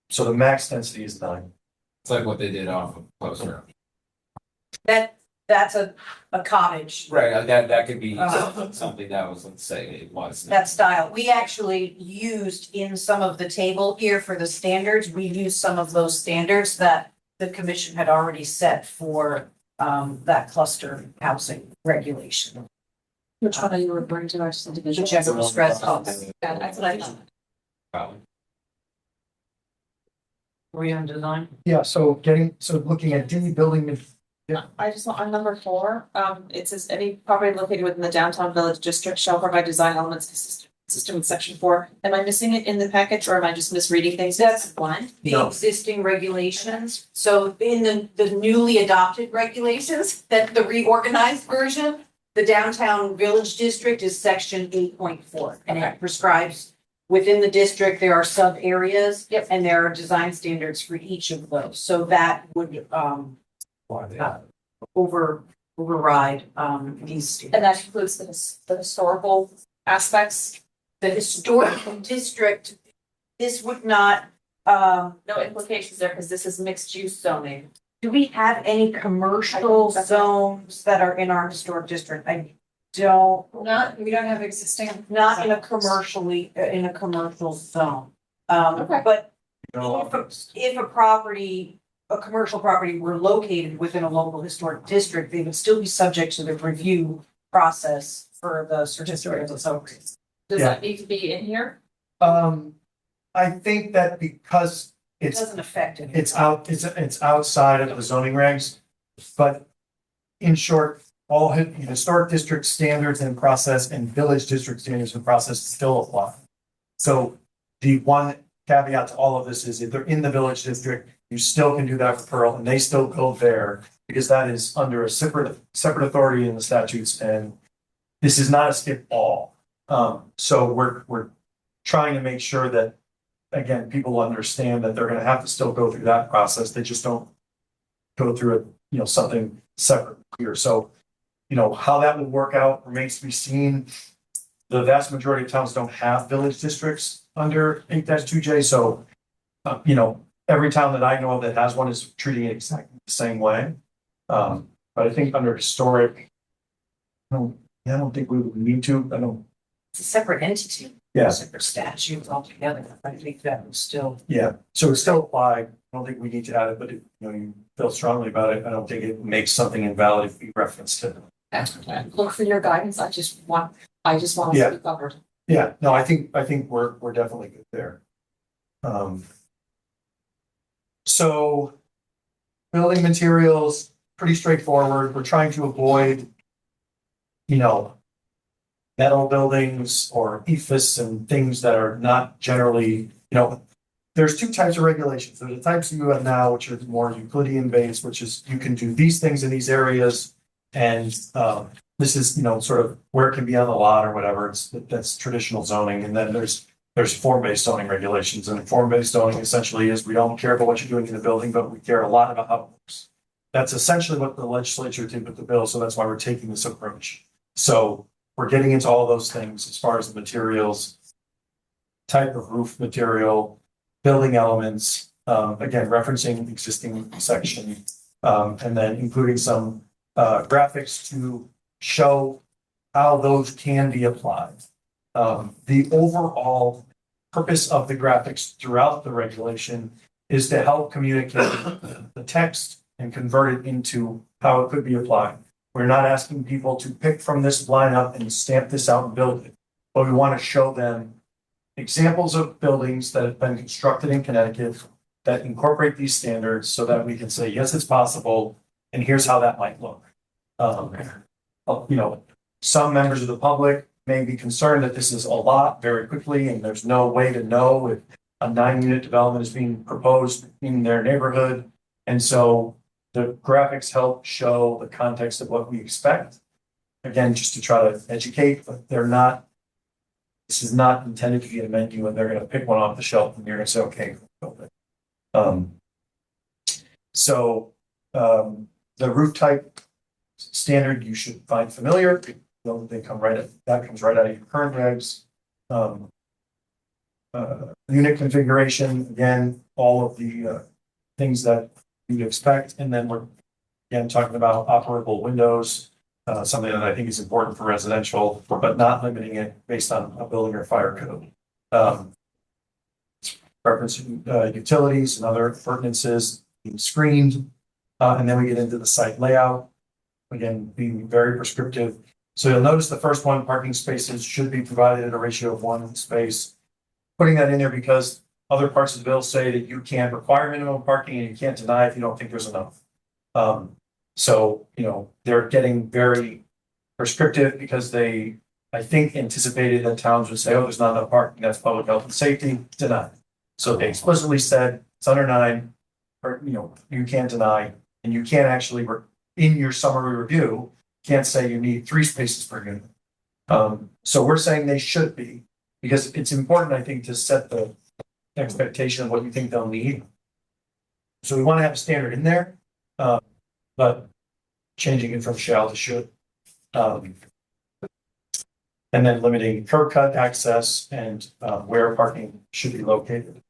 So the max density is 9. It's like what they did off of Poster. That's a cottage, Right, that could be Uh-huh. something that was, let's say, it was. that style. We actually used in some of the table here for the standards, we used some of those standards that the commission had already set for that cluster housing regulation. Which one are you referring to, our subdivision? Whichever was residents. Yeah, that's what I thought. Probably. Were you on design? Yeah, so looking at D, building, I just want on number 4, it says any property located within the downtown village district shall provide design elements consistent with section 4. Am I missing it in the package or am I just misreading things? That's one, the No. existing regulations. So in the newly adopted regulations, that the reorganized version, the downtown village district is section 8.4. And it prescribes within the district, there are sub areas. Yep. And there are design standards for each of those. So that would override these. And that includes the historical aspects, The historical district, this would not, no implications there because this is mixed use zoning. do we have any commercial That's- zones that are in our historic district? I don't, We don't have existing. not in a commercial zone. Okay. But if a commercial property were located within a local historic district, they would still be subject to the review process for the certificate of authority. Does Yeah. that need to be in here? I think that because It it's doesn't affect it. it's outside of the zoning regs, but in short, all historic district standards and process and village district standards and process still apply. So the one caveat to all of this is if they're in the village district, you still can do that for Pearl and they still go there because that is under a separate authority in the statutes, and this is not a skip all. So we're trying to make sure that, again, people understand that they're gonna have to still go through that process. They just don't go through it, something separate here. So, how that would work out remains to be seen. The vast majority of towns don't have village districts under 8-2J, so, every town that I know of that has one is treating it exactly the same way. But I think under historic, I don't think we would need to, It's a separate entity. Yeah. Separate statutes altogether. I think that was still. yeah, so it's still applied. I don't think we need to add it, but if, you feel strongly about it, I don't think it makes something invalid if we reference it. Look for your guidance. I just want us to be covered. Yeah, no, I think we're definitely good there. So building materials, pretty straightforward. We're trying to avoid, metal buildings or EFS and things that are not generally, there's two types of regulations. There's the types you have now, which are more Euclidean based, which is you can do these things in these areas. And this is, sort of where it can be on the lot or whatever. That's traditional zoning. And then there's form-based zoning regulations. And form-based zoning essentially is we don't care about what you're doing in the building, but we care a lot about how it works. That's essentially what the legislature did with the bill. So that's why we're taking this approach. So we're getting into all those things as far as the materials, type of roof material, building elements, again, referencing existing section, and then including some graphics to show how those can be applied. The overall purpose of the graphics throughout the regulation is to help communicate the text and convert it into how it could be applied. We're not asking people to pick from this lineup and stamp this out and build it, but we want to show them examples of buildings that have been constructed in Connecticut that incorporate these standards so that we can say, yes, it's possible, and here's how that might look. Some members of the public may be concerned that this is a lot very quickly, and there's no way to know if a 9-unit development is being proposed in their neighborhood. And so the graphics help show the context of what we expect. Again, just to try to educate, but this is not intended to be a menu and they're going to pick one off the shelf and you're going to say, okay, build it. The roof type standard you should find familiar. They come that comes right out of your current regs. Unit configuration, again, all of the things that you'd expect. And then we're again talking about operable windows, something that I think is important for residential, but not limiting it based on a building or fire code. Referencing utilities and other appurtenances being screened. And then we get into the site layout, again, being very prescriptive. So you'll notice the first one, parking spaces should be provided at a ratio of 1 space. Putting that in there because other parts of the bill say that you can't require minimum parking and you can't deny if you don't think there's enough. So, they're getting very prescriptive because they, I think, anticipated that towns would say, oh, there's not enough parking. That's public health and safety, denied. So they explicitly said it's under 9, or, you can't deny, and you can't actually, in your summary review, can't say you need 3 spaces per unit. So we're saying they should be, because it's important, I think, to set the expectation of what you think they'll need. So we want to have a standard in there, but changing it from shall to should. And then limiting curb cut access and where parking should be located.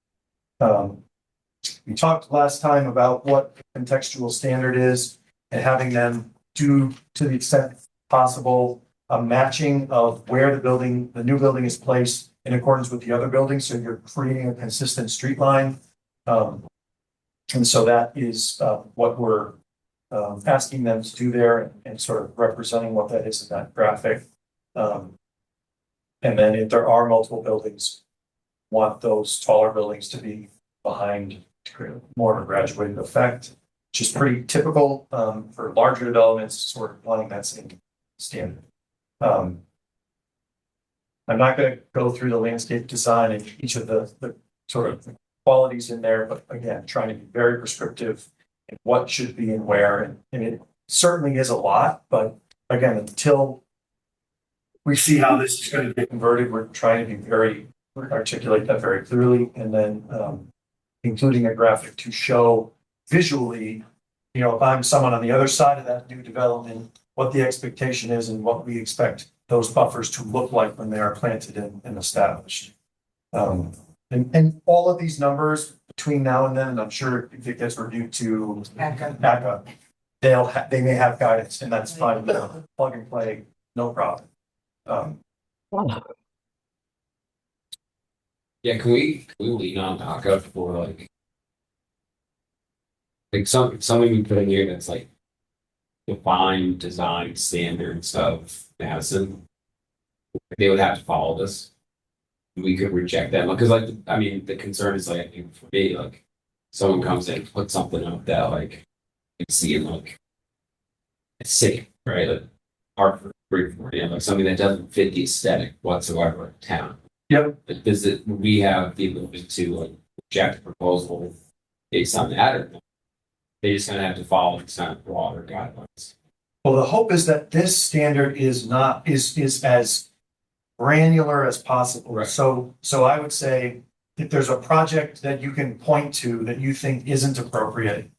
We talked last time about what the contextual standard is and having them do, to the extent possible, a matching of where the new building is placed in accordance with the other buildings. So you're creating a consistent street line. And so that is what we're asking them to do there and sort of representing what that is in that graphic. And then if there are multiple buildings, want those taller buildings to be behind to create more of a graduated effect, which is pretty typical for larger developments, sort of applying that same standard. I'm not going to go through the landscape design and each of the sort of qualities in there, but again, trying to be very prescriptive in what should be and where, and it certainly is a lot, but again, until we see how this is going to get converted, we're trying to be very, articulate that very clearly, and then including a graphic to show visually, you know, if I'm someone on the other side of that new development, what the expectation is and what we expect those buffers to look like when they are planted and established. And all of these numbers between now and then, and I'm sure if it gets reviewed to ACA, they may have guidance, and that's fine, plug and play, no problem. Yeah, can we lean on ACA for like something you put in here that's like defined design standards of Madison? They would have to follow this. We could reject them because, like, I mean, the concern is like, I think for me, like, someone comes in, puts something up that like you see and like it's sick, right? Like, hard for you know, like something that doesn't fit the aesthetic whatsoever of town. Yep. But we have the ability to like reject a proposal based on that, or they just gonna have to follow these kind of broader guidelines. Well, the hope is that this standard is as granular as possible. Right. So I would say if there's a project that you can point to that you think isn't appropriate,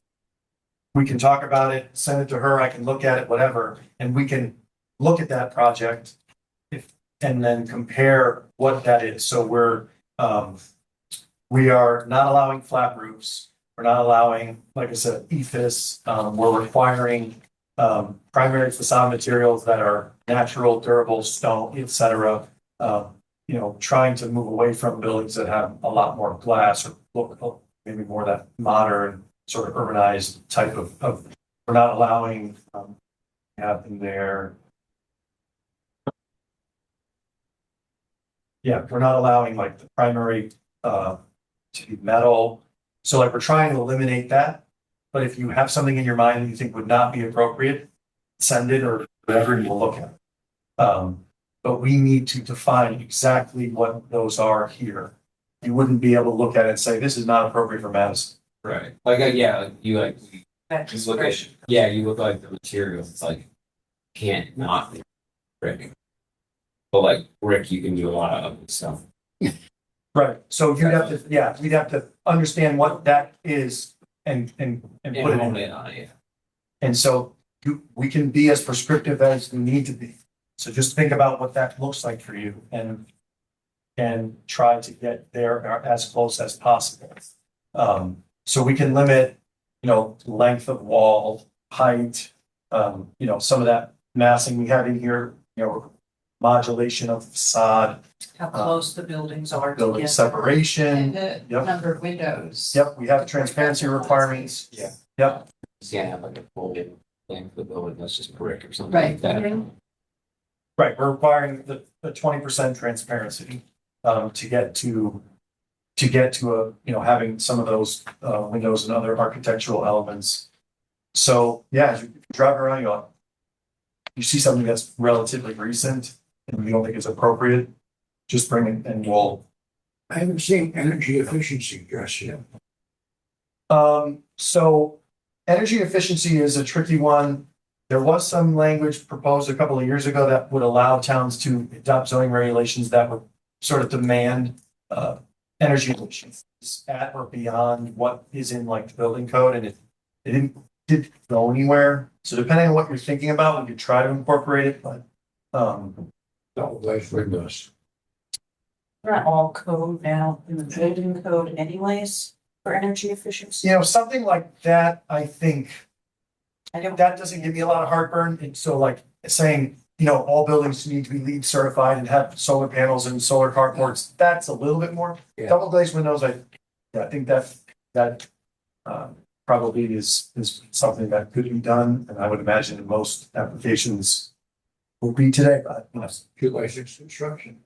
we can talk about it, send it to her, I can look at it, whatever, and we can look at that project and then compare what that is. So we are not allowing flat roofs. We're not allowing, like I said, EFIS. We're requiring primary facade materials that are natural, durable, stone, etc. You know, trying to move away from buildings that have a lot more glass or look maybe more that modern sort of urbanized type of we're not allowing have in there. Yeah, we're not allowing like the primary to be metal. So like we're trying to eliminate that. But if you have something in your mind that you think would not be appropriate, send it or whatever, and we'll look at it. But we need to define exactly what those are here. You wouldn't be able to look at it and say, this is not appropriate for Madison. Right. Like, yeah, like you like just look at, yeah, you look like the materials. It's like can't not be brick, but like brick, you can do a lot of other stuff. Right. So you'd have to, yeah, we'd have to understand what that is and put it hone in. in on it. And so we can be as prescriptive as we need to be. So just think about what that looks like for you and try to get there as close as possible. So we can limit, you know, length of wall, height, you know, some of that massing we have in here, you know, modulation of facade, How close the buildings are building together. separation. And the Yep. number of windows. Yep, we have transparency requirements. Yeah. Yep, You can't have like a full thing for the building that's just brick or something Right. like that. right. We're requiring the 20% transparency to get to a, you know, having some of those windows and other architectural elements. So yeah, as you drive around, you see something that's relatively recent and we don't think it's appropriate, just bring it and we'll. I haven't seen energy efficiency just yet. So energy efficiency is a tricky one. There was some language proposed a couple of years ago that would allow towns to adopt zoning regulations that would sort of demand energy efficiency at or beyond what is in like the building code, and it didn't go anywhere. So depending on what you're thinking about, we could try to incorporate it, but Double glazed windows. Not all code now in the building code anyways for energy efficiency. you know, something like that, I think I don't. that doesn't give me a lot of heartburn. And so like saying, you know, all buildings need to be LEED certified and have solar panels and solar carports, that's a little bit more. Yeah. Double glazed windows, I think that probably is something that could be done. And I would imagine in most applications will be today, but you know, Two licensed construction.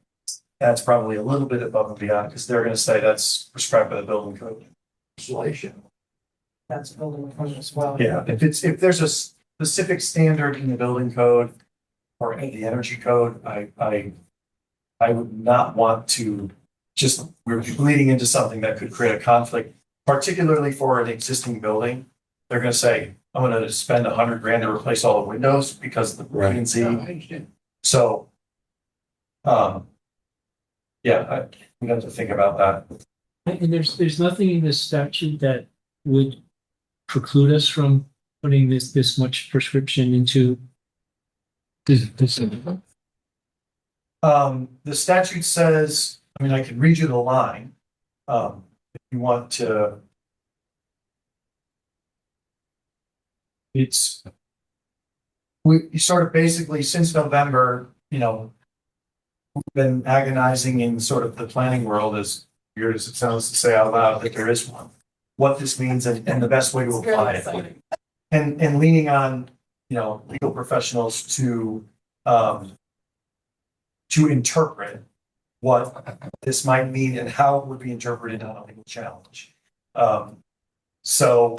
that's probably a little bit above and beyond because they're gonna say that's prescribed by the building code. Insulation. That's building code as well. Yeah, if there's a specific standard in the building code or in the energy code, I would not want to just, we're bleeding into something that could create a conflict, particularly for an existing building. They're gonna say, I'm gonna spend $100,000 to replace all the windows because of the Right. PNC. No, I understand. So, yeah, we have to think about that. And there's nothing in this statute that would preclude us from putting this much prescription into this. The statute says, I mean, I can read you the line. If you want to. It's. We sort of basically, since November, you know, we've been agonizing in sort of the planning world, as weird as it sounds to say out loud, that there is one. What this means and the best way to apply it. And leaning on, you know, legal professionals to interpret what this might mean and how it would be interpreted on a legal challenge. So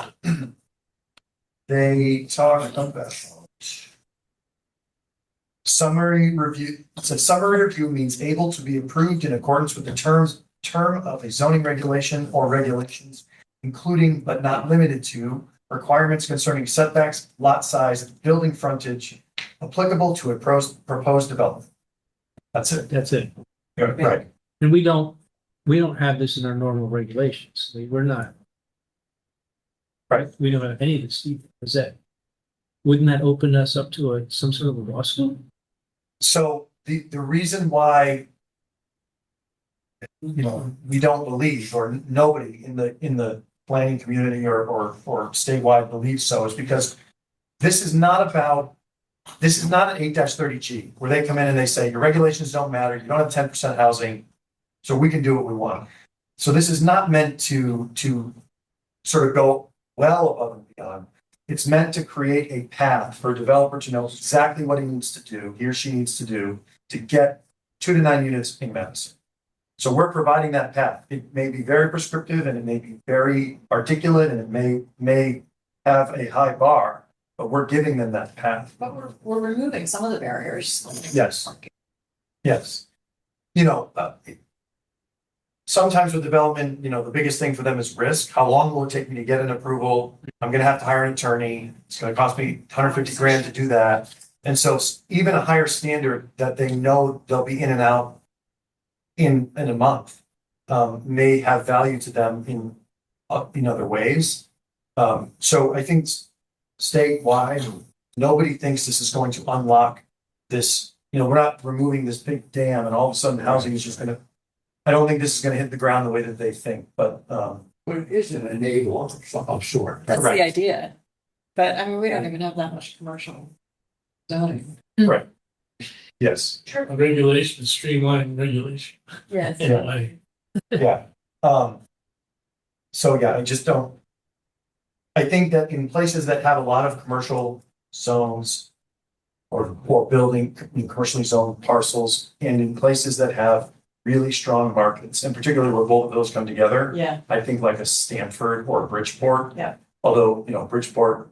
they talk about summary review. So summary review means able to be approved in accordance with the term of a zoning regulation or regulations, including but not limited to requirements concerning setbacks, lot size, building frontage, applicable to a proposed development. That's it. That's it. Right. And we don't have this in our normal regulations. We're not. Right. We don't have any of this either. Is that, wouldn't that open us up to some sort of a lawsuit? So the reason why, you know, we don't believe, or nobody in the planning community or statewide believes so, is because this is not an 8-30G where they come in and they say your regulations don't matter, you don't have 10% housing, so we can do what we want. So this is not meant to sort of go well above and beyond. It's meant to create a path for a developer to know exactly what he needs to do, he or she needs to do to get 2 to 9 units in Madison. So we're providing that path. It may be very prescriptive and it may be very articulate and it may have a high bar, but we're giving them that path. But we're removing some of the barriers. Yes. Yes. You know, sometimes with development, you know, the biggest thing for them is risk. How long will it take me to get an approval? I'm going to have to hire an attorney. It's going to cost me $150,000 to do that. And so even a higher standard that they know they'll be in and out in a month may have value to them in other ways. So I think statewide, nobody thinks this is going to unlock this. You know, we're not removing this big dam and all of a sudden housing is just going to, I don't think this is going to hit the ground the way that they think, but it is an enabler of sort. That's Right. the idea. But I mean, we don't even have that much commercial zoning. right. Yes. Regulation, streamlining regulation. Yes. Yeah. Way. Yeah. So yeah, I just don't. I think that in places that have a lot of commercial zones or building commercially zoned parcels, and in places that have really strong markets, and particularly where both of those come together, Yeah. I think like a Stanford or Bridgeport. Yeah. Although, you know, Bridgeport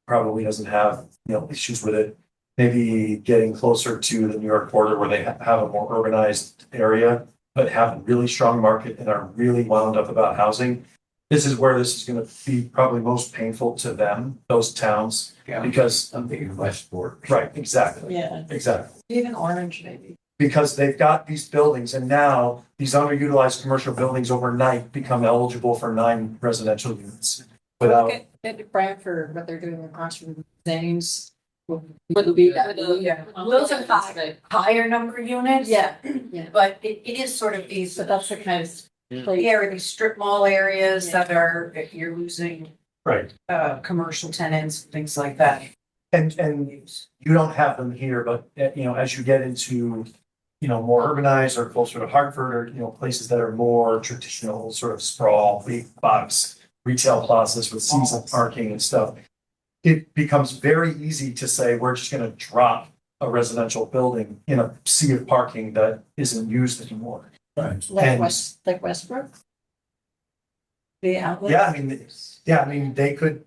probably doesn't have, you know, issues with it. Maybe getting closer to the New York border where they have a more urbanized area, but have a really strong market and are really wound up about housing. This is where this is going to be probably most painful to them, those towns, Yeah, because, I'm thinking Westport. right, exactly, Yeah. exactly. Even Orange, maybe. Because they've got these buildings and now these underutilized commercial buildings overnight become eligible for 9 residential units. Without, Look at Bradford, what they're doing across from Zane's. Wouldn't be that. Yeah. Those are higher number units. Yeah. But it is sort of these, But that's the kind of yeah, these strip mall areas that are, you're losing right, commercial tenants, things like that. and you don't have them here, but you know, as you get into, you know, more urbanized or closer to Hartford or, you know, places that are more traditional, sort of sprawl, big box retail plazas with seasonal parking and stuff, it becomes very easy to say, we're just going to drop a residential building in a sea of parking that isn't used anymore. Right. And- Like Westbrook. The outlet. Yeah, I mean, they could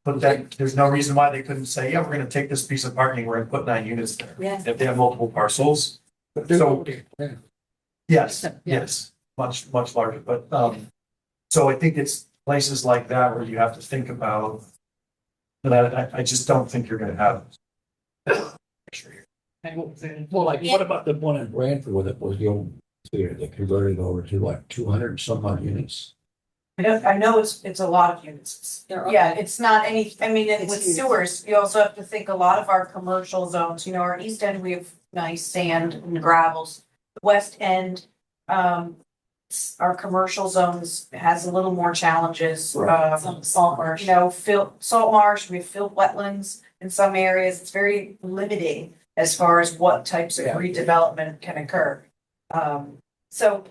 put that, there's no reason why they couldn't say, yeah, we're going to take this piece of parking, we're going to put 9 units there. Yeah. If they have multiple parcels. But they're So- okay. Yeah. Yes, Yeah. yes, much larger, but, so I think it's places like that where you have to think about. But I just don't think you're gonna have. Well, like, what about the one in Branford where that was the old theater that converted over to like 200 some odd units? I know it's a lot of units. Yeah, it's not any, I mean, and It's with huge. sewers, you also have to think a lot of our commercial zones, you know, our east end, we have nice sand and gravels. The west end, our commercial zones has a little more challenges. Right. Salt marsh, you know, salt marsh, we have filled wetlands in some areas. It's very limiting as far as what types of Yeah. redevelopment can occur. So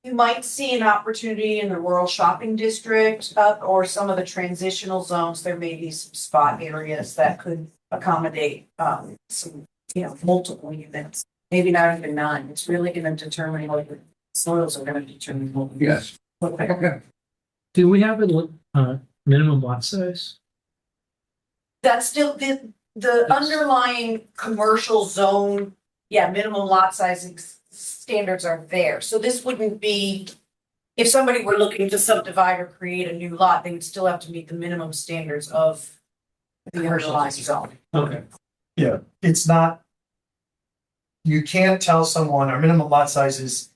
you might see an opportunity in the rural shopping district or some of the transitional zones. There may be some spot areas that could accommodate some, you know, multiple units. Maybe not even 9. It's really gonna determine what the soils are gonna determine. Yes. Okay. Okay. Do we have a minimum lot size? That's still the underlying commercial zone, yeah, minimum lot size standards are there. So this wouldn't be, if somebody were looking to subdivide or create a new lot, they would still have to meet the minimum standards of the underlying zone. Okay. Yeah, it's not. You can't tell someone our minimum lot size is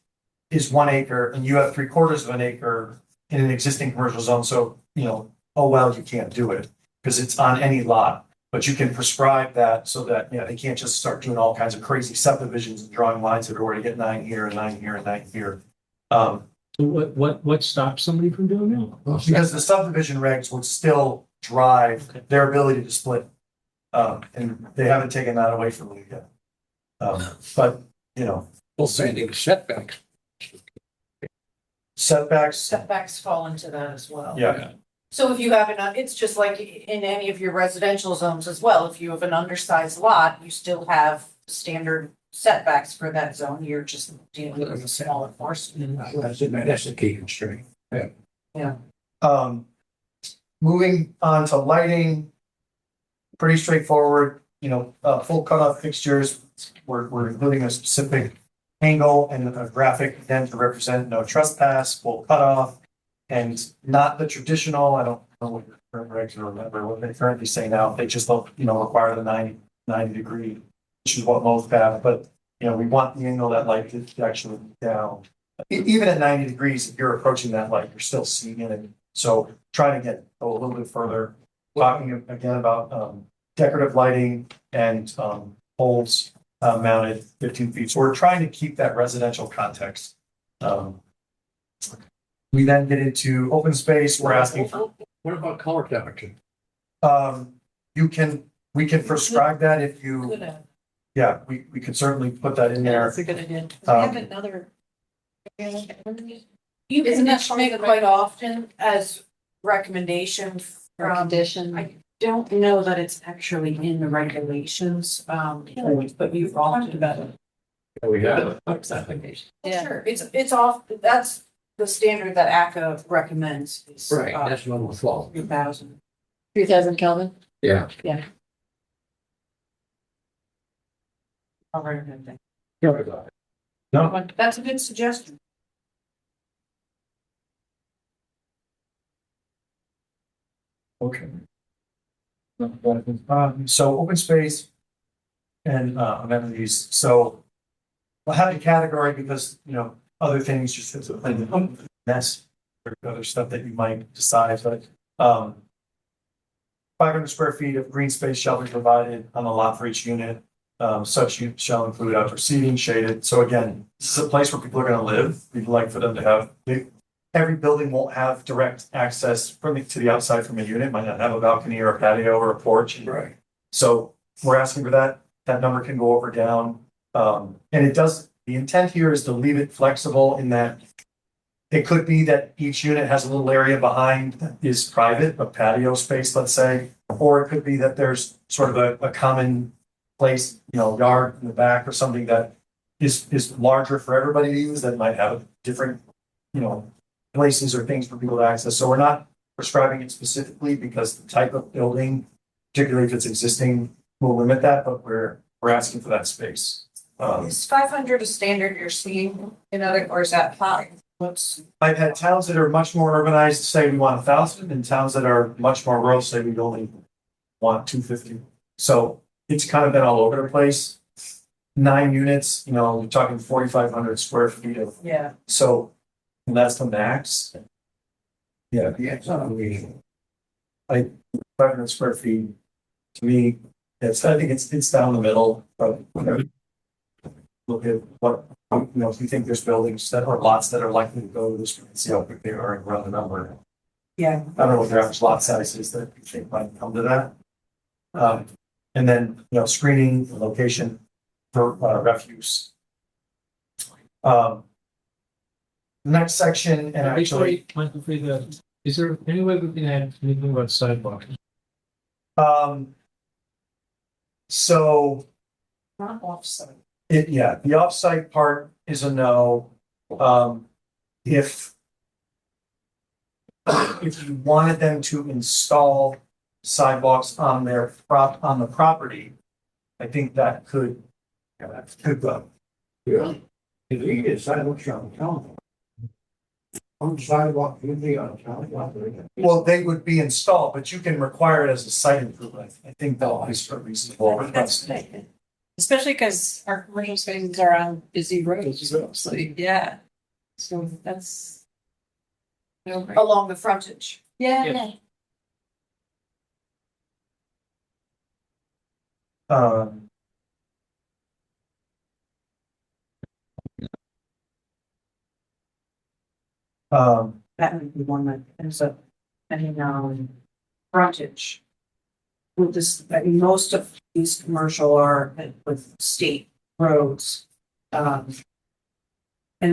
1 acre and you have 3/4 of an acre in an existing commercial zone, so, you know, oh, well, you can't do it because it's on any lot. But you can prescribe that so that, you know, they can't just start doing all kinds of crazy subdivisions and drawing lines that are already get 9 here and 9 here and 9 here. So what stops somebody from doing that? Because the subdivision regs would still drive their ability to split. And they haven't taken that away from you yet. But, you know, Well, sending setbacks. setbacks, Setbacks fall into that as well. yeah, So if you have it's just like in any of your residential zones as well, if you have an undersized lot, you still have standard setbacks for that zone, you're just dealing with a smaller parcel. That's the key constraint. moving on to lighting. Pretty straightforward, you know, full cutoff fixtures, we're including a specific angle and a graphic again to represent no trespass, full cutoff. And not the traditional, I don't know what your current regs are, remember what they currently say now, they just don't, you know, require the 90 degree, which is what most have, but, you know, we want the angle that light to actually be down. Even at 90 degrees, if you're approaching that light, you're still seeing it, so trying to go a little bit further. Talking again about decorative lighting and poles mounted 15 feet. So we're trying to keep that residential context. We then get into open space. We're asking for. What about color temperature? We can prescribe that if you, yeah, we can certainly put that in there. That's a good idea. We Um, have another. You Isn't can that part make of the quite often as recommendation from, Condition. I don't know that it's actually in the regulations, but you've talked about it. We have. Yeah. Sure, it's off, that's the standard that ACA recommends is. Right, that's one with fall. 3,000. 3,000 Kelvin? Yeah. I'll recommend that. No, That's a good suggestion. okay. So open space and amenities, so we'll have a category because, you know, other things just it's a mess. Other stuff that you might decide, but 500 square feet of green space shall be provided on the lot for each unit. Such unit shall include outdoor seating, shaded. So again, this is a place where people are going to live. We'd like for them to have. Every building won't have direct access to the outside from a unit. Might not have a balcony or a patio or a porch. Right. So we're asking for that. That number can go up or down. And it does. The intent here is to leave it flexible in that it could be that each unit has a little area behind that is private, a patio space, let's say, or it could be that there's sort of a common place, you know, yard in the back or something that is larger for everybody to use that might have different, you know, places or things for people to access. So we're not prescribing it specifically because the type of building, particularly if it's existing, will limit that, but we're asking for that space. Is 500 a standard you're seeing in other, or is that high? What's, I've had towns that are much more urbanized say we want 1,000, and towns that are much more rural say we only want 250. So it's kind of been all over the place. 9 units, you're talking 4,500 square feet of, yeah, so that's the max. Yeah, it's unreasonable. 500 square feet, to me, I think it's down the middle, but look at what, if you think there's buildings that are lots that are likely to go to this, see how quick they are and run the number. yeah. I don't know what their average lot size is that you think might come to that. And then, screening, the location for refuse. The next section, and actually, Michael, for the, is there any way we can add anything about sidewalk? so Not offsite. the offsite part is a no. If you wanted them to install sidewalks on on the property, I think that could go. Yeah. If you get sidewalks on town. On sidewalk, you'd be on town. Well, they would be installed, but you can require it as a site improvement. I think that is a reasonable request. Especially because our commercial spaces are on busy roads, mostly, yeah. So that's. Along the frontage. Yeah. Um, That would be one that ends up, frontage. With this, I mean, most of these commercial are with state roads. And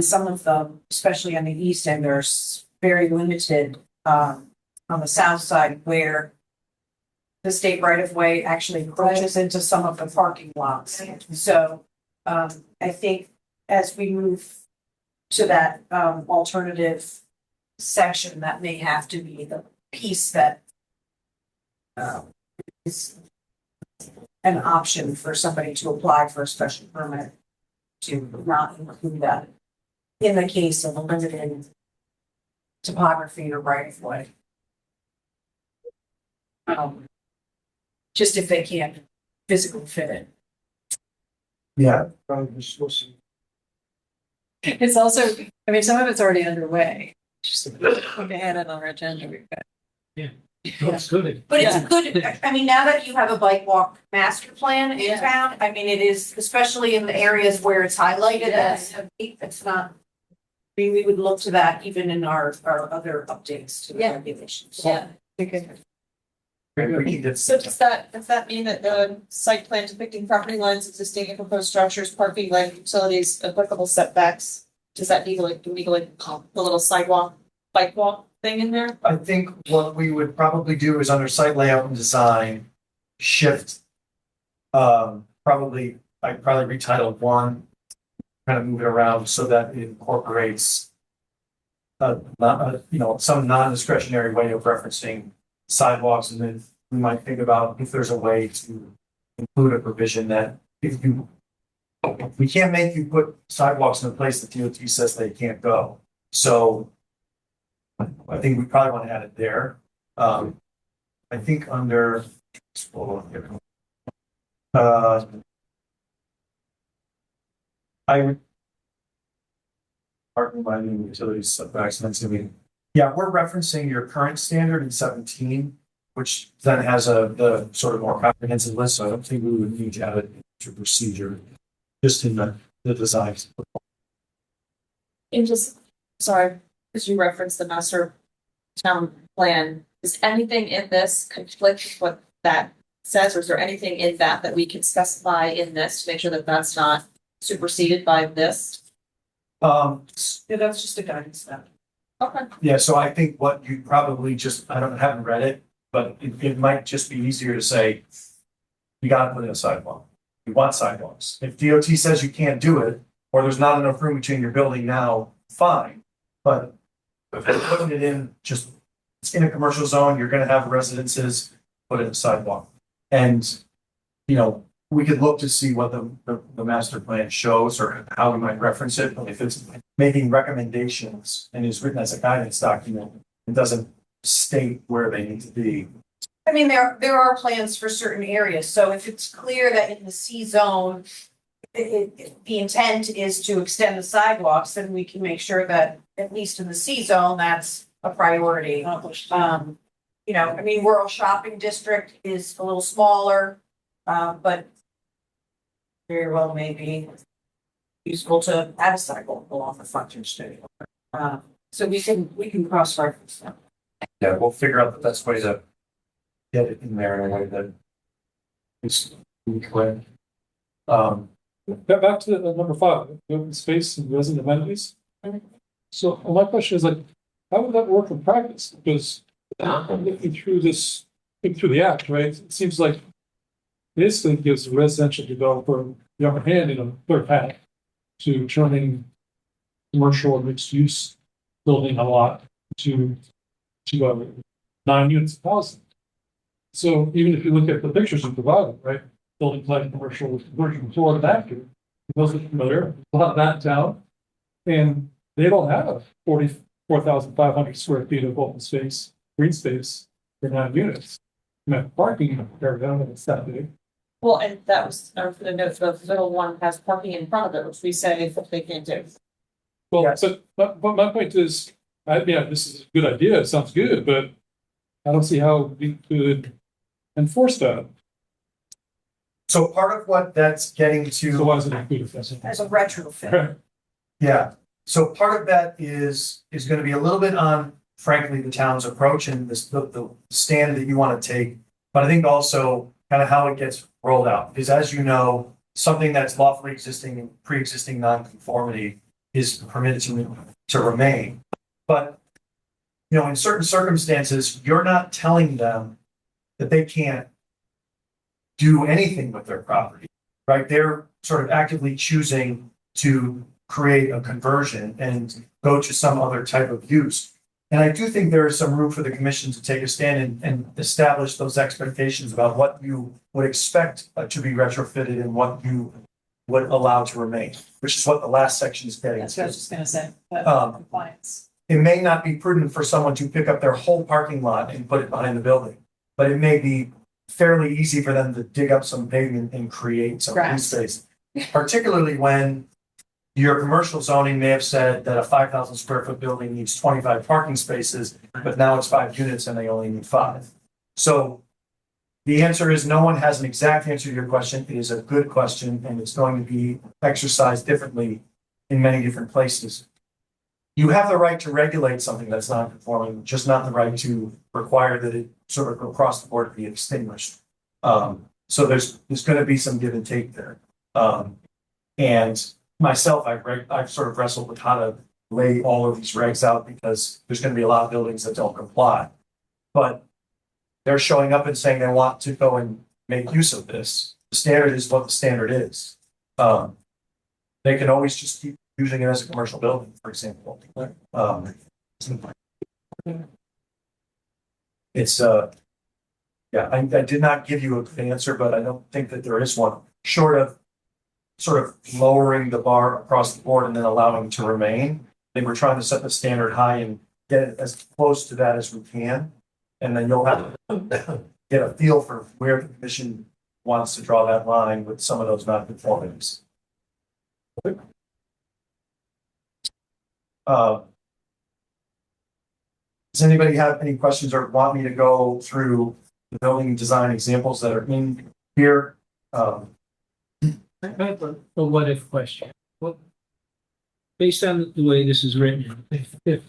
some of them, especially on the east end, there's very limited, on the south side where the state right of way actually encroaches into some of the parking lots. So, I think as we move to that, alternative section, that may have to be the piece that is an option for somebody to apply for a special permit to not include that in the case of a limited topography or right of way. Just if they can't physically fit it. yeah, It's also, I mean, some of it's already underway. Just look ahead on our agenda, we've got. Looks good. But it's Yeah. good, I mean, now that you have a bike walk master plan in Yeah. town, I mean, it is, especially in the areas where it's highlighted, Yes. it's not. I mean, we would look to that even in our other updates to the Yeah. regulations. Yeah. Okay. So does that mean that the site plan depicting property lines, existing and proposed structures, parking, lighting, utilities, applicable setbacks? Does that need like, do we need like the little sidewalk, bike walk thing in there? I think what we would probably do is under site layout and design, shift. I'd probably retitle 1, kind of move it around so that it incorporates. Some non-discretionary way of referencing sidewalks, and then we might think about if there's a way to include a provision that we can't make you put sidewalks in a place that DOT says they can't go. So I think we probably want to add it there. I think under I would parking by new utilities setbacks, and that's gonna be, yeah, we're referencing your current standard in 17, which then has the sort of more comprehensive list, so I don't think we would need to add it into procedure, just in the designs. And just, sorry, because you referenced the master town plan, is anything in this conflict with what that says, or is there anything in that we can specify in this to make sure that that's not superseded by this? Yeah, that's just a guidance step. Okay. Yeah, so I think what you probably just, haven't read it, but it might just be easier to say, you gotta put in a sidewalk. You want sidewalks. If DOT says you can't do it, or there's not enough room between your building now, fine. But if you're putting it in, it's in a commercial zone, you're gonna have residences, put in a sidewalk. And, we could look to see what the master plan shows or how we might reference it. But if it's making recommendations and is written as a guidance document, it doesn't state where they need to be. I mean, there are plans for certain areas, so if it's clear that in the C zone, the intent is to extend the sidewalks, then we can make sure that at least in the C zone, that's a priority. You know, I mean, rural shopping district is a little smaller, but very well may be useful to add a sidewalk along the frontage too. So we can cross-reference them. Yeah, we'll figure out the best way to get it in there in a way that is clear. Back to number 5, open space and resident amenities. So my question is like, how would that work in practice? Because I'm looking through the act, right? It seems like basically gives the residential developer the upper hand in a clear path to turning commercial or mixed use building a lot to 9 units of housing. So even if you look at the pictures you provided, right? Building like commercial before and after, those are familiar, there's a lot of that in town. And they don't have 44,500 square feet of open space, green space for 9 units. And that parking area, it's that big. Well, and that was, for the note, the middle one has parking in front of it, which we say that they can't do. Well, Yes. but my point is, this is a good idea, it sounds good, but I don't see how we could enforce that. So part of what that's getting to. So why is it included? As a retrofit. Right. Yeah, so part of that is going to be a little bit on, frankly, the town's approach and the stand that you want to take. But I think also kind of how it gets rolled out, because as you know, something that's lawfully existing and pre-existing nonconformity is permitted to remain. But, you know, in certain circumstances, you're not telling them that they can't do anything with their property, right? They're sort of actively choosing to create a conversion and go to some other type of use. And I do think there is some room for the commission to take a stand and establish those expectations about what you would expect to be retrofitted and what you would allow to remain, which is what the last section is getting That's what I was to. just gonna say, compliance. It may not be prudent for someone to pick up their whole parking lot and put it behind the building, but it may be fairly easy for them to dig up some pavement and create some green Grass. space. Particularly when your commercial zoning may have said that a 5,000 square foot building needs 25 parking spaces, but now it's 5 units and they only need 5. So the answer is no one has an exact answer to your question. It is a good question and it's going to be exercised differently in many different places. You have the right to regulate something that's not conforming, just not the right to require that it sort of go across the board be extinguished. So there's going to be some give and take there. And myself, I've sort of wrestled with how to lay all of these regs out because there's going to be a lot of buildings that don't comply. But they're showing up and saying they want to go and make use of this. The standard is what the standard is. They can always just keep using it as a commercial building, for example. It's yeah, I did not give you an answer, but I don't think that there is one, short of sort of lowering the bar across the board and then allowing it to remain. I think we're trying to set the standard high and get it as close to that as we can. And then you'll have to get a feel for where the commission wants to draw that line with some of those non-conformities. Does anybody have any questions or want me to go through the building design examples that are in here? I have a what if question. Well, based on the way this is written, if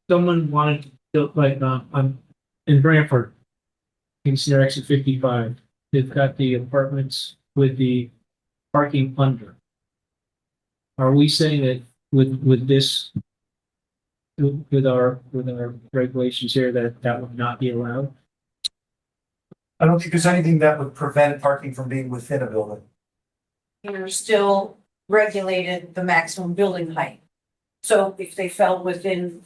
someone wanted to build like I'm in Brantford, in near exit 55, they've got the apartments with the parking under. Are we saying that with this, with our regulations here, that would not be allowed? I don't think there's anything that would prevent parking from being within a building. You're still regulated the maximum building height. So if they fell within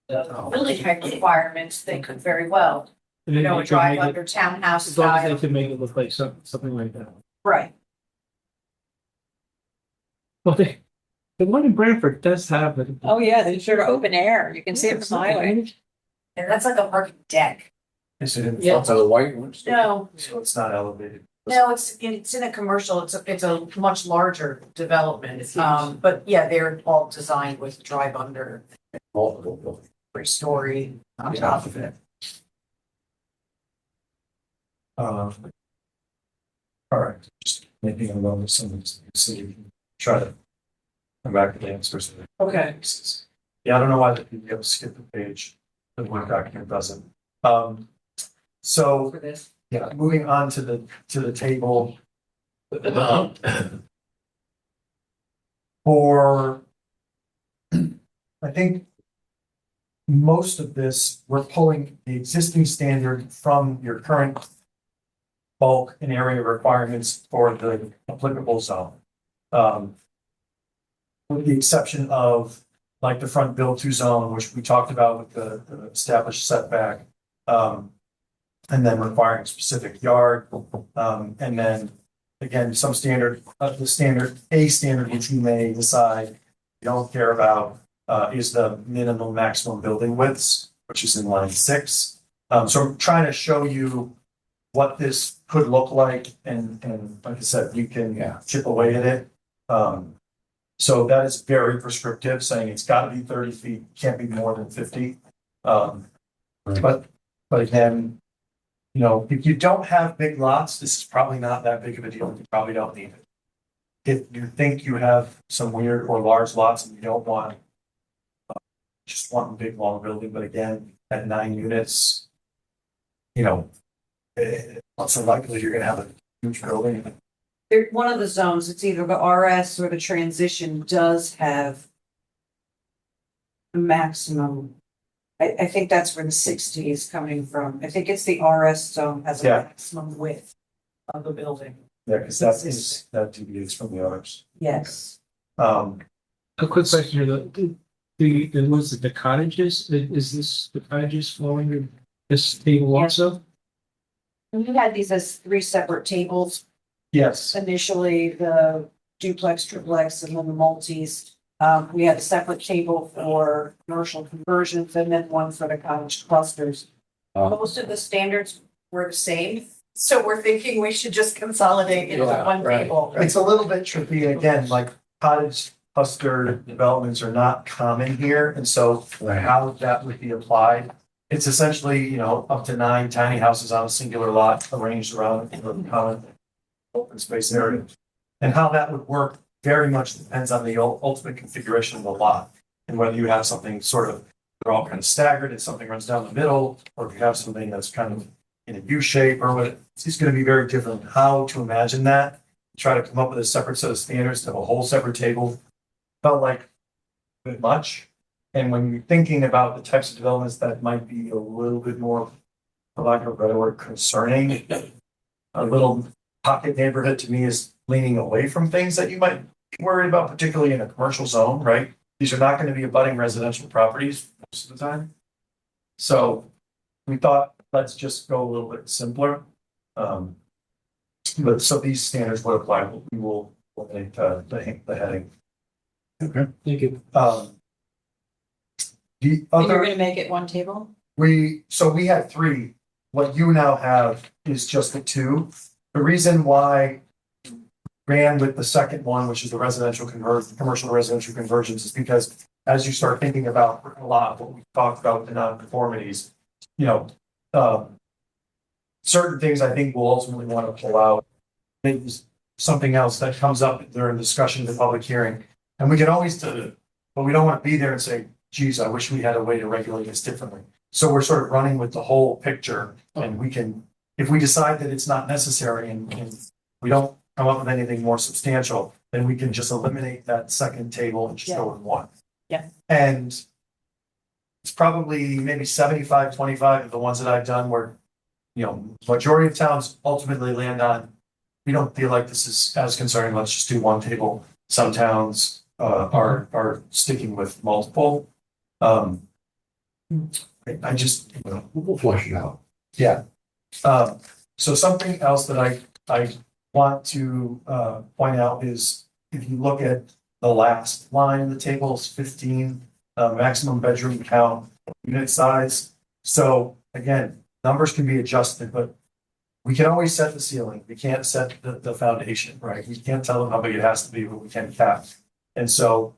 the building height requirements, they could very well, And then they could drive make it- under townhouse As long as they style. could make it look like something like that. Right. Well, the one in Branford does have it. Oh, yeah, they're sort of open air. You can see it from the highway. And that's like a parking deck. Is it in Yeah. front So the white ones. No, so it's not elevated? no, it's in a commercial, it's a much larger development, but yeah, they're all designed with drive under, Multiple buildings. 3-story on top of it. All right, just making a note of some of these, so you can try to come back to the answers. Okay. Yeah, I don't know why the PDF skipped the page, the Word document doesn't. So, For this. yeah, moving on to the table. For, I think most of this, we're pulling the existing standard from your current bulk and area requirements for the applicable zone. With the exception of like the front build-to zone, which we talked about with the established setback. And then requiring specific yard, and then again, some standard, a standard, which you may decide you don't care about, is the minimum maximum building widths, which is in line 6. So I'm trying to show you what this could look like, and like I said, you can chip away at it. So that is very prescriptive, saying it's got to be 30 feet, can't be more than 50. But again, you know, if you don't have big lots, this is probably not that big of a deal. You probably don't need it. If you think you have some weird or large lots and you don't want just one big long building, but again, at 9 units, you know, not so likely you're gonna have a huge building. One of the zones, it's either the RS or the transition does have a maximum. I think that's where the 60 is coming from. I think it's the RS zone has a Yeah. maximum width of the building. Yeah, because that deviates from the others. Yes. A quick question here, the cottages, is this, the cottages flowing in this table Yeah. also? We had these as 3 separate tables. Yes, Initially, the duplex, triplex, and then the multis. We had a separate table for commercial conversions and then one for the cottage clusters. Most of the standards were the same, so we're thinking we should just consolidate into Yeah, one right. table. it's a little bit tricky. Again, like cottage cluster developments are not common here, and so how that would be applied. It's essentially, you know, up to 9 tiny houses on a singular lot arranged around a common open space area. And how that would work very much depends on the ultimate configuration of the lot. And whether you have something sort of, they're all kind of staggered and something runs down the middle, or if you have something that's kind of in a U shape or what, it's going to be very different how to imagine that. Try to come up with a separate set of standards to have a whole separate table. Felt like a bit much. And when you're thinking about the types of developments that might be a little bit more, for lack of a better word, concerning, a little pocket neighborhood to me is leaning away from things that you might be worried about, particularly in a commercial zone, right? These are not going to be abutting residential properties most of the time. So we thought, let's just go a little bit simpler. But so these standards would apply. We will eliminate the heading. Okay. Thank you. The And you're other, gonna make it one table? we had 3. What you now have is just the 2. The reason why ran with the second one, which is the commercial to residential conversions, is because as you start thinking about a lot of what we talked about with the nonconformities, you know, certain things I think we'll ultimately want to pull out. Maybe something else that comes up during discussion of the public hearing. And we can always do it, but we don't want to be there and say, geez, I wish we had a way to regulate this differently. So we're sort of running with the whole picture, and we can, if we decide that it's not necessary and we don't come up with anything more substantial, then we can just eliminate that second table and just go with one. Yeah. And it's probably maybe 75-25 of the ones that I've done where, you know, majority of towns ultimately land on, we don't feel like this is as concerning, let's just do one table. Some towns are sticking with multiple. I just, We'll flush it out. yeah. So something else that I want to point out is if you look at the last line in the table is 15, maximum bedroom count, unit size. So again, numbers can be adjusted, but we can always set the ceiling. We can't set the foundation, right? We can't tell them how big it has to be, but we can cap. And so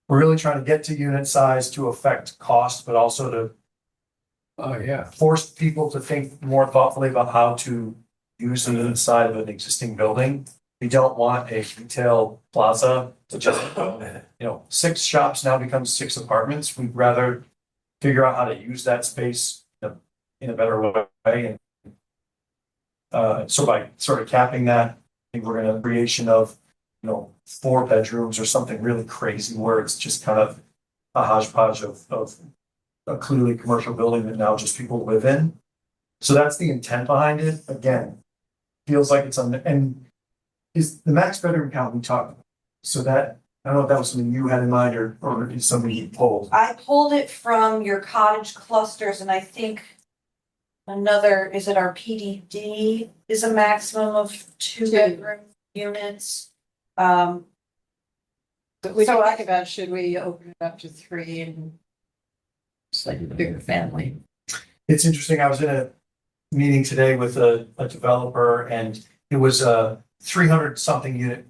we're really trying to get to unit size to affect cost, but also to force people to think more thoughtfully about how to use the inside of an existing building. We don't want a retail plaza to just, 6 shops now becomes 6 apartments. We'd rather figure out how to use that space in a better way. And so by sort of capping that, I think we're going to creation of, 4 bedrooms or something really crazy where it's just kind of a hodgepodge of a clearly commercial building that now just people live in. So that's the intent behind it. Again, feels like it's and is the max bedroom count we talked about. So that, I don't know if that was something you had in mind or is something you pulled. I pulled it from your cottage clusters, and I think is it our PDD is a maximum of 2 bedroom units. But we So talk about, should we open it up to 3 and just like a bigger family? It's interesting. I was in a meeting today with a developer and it was a 300 something unit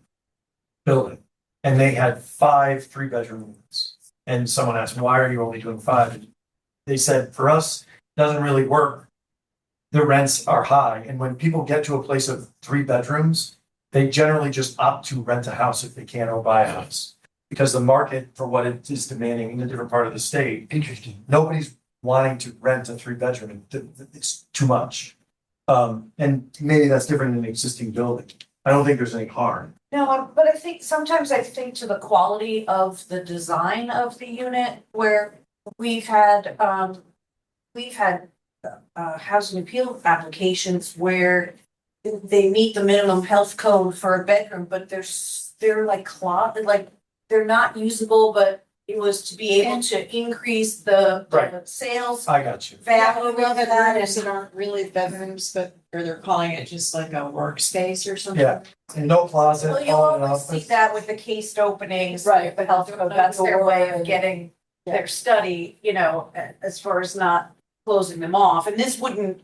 building. And they had 5 3-bedroom units. And someone asked, why are you only doing 5? And they said, for us, it doesn't really work. The rents are high. And when people get to a place of 3 bedrooms, they generally just opt to rent a house if they can or buy a house. Because the market for what it is demanding in a different part of the state. Interesting. Nobody's wanting to rent a 3-bedroom. It's too much. And maybe that's different in an existing building. I don't think there's any harm. No, but I think sometimes I think to the quality of the design of the unit where we've had housing appeal applications where they meet the minimum health code for a bedroom, but they're like they're not usable, but it was to be able to increase the sales I got you. value of that. Bedrooms that aren't really bedrooms, but, or they're calling it just like a workspace or something. Yeah. And no closet. Well, you all in always see office. that with the cased openings. Right. The health code, that's their way of getting their study, as far as not closing them off. And this wouldn't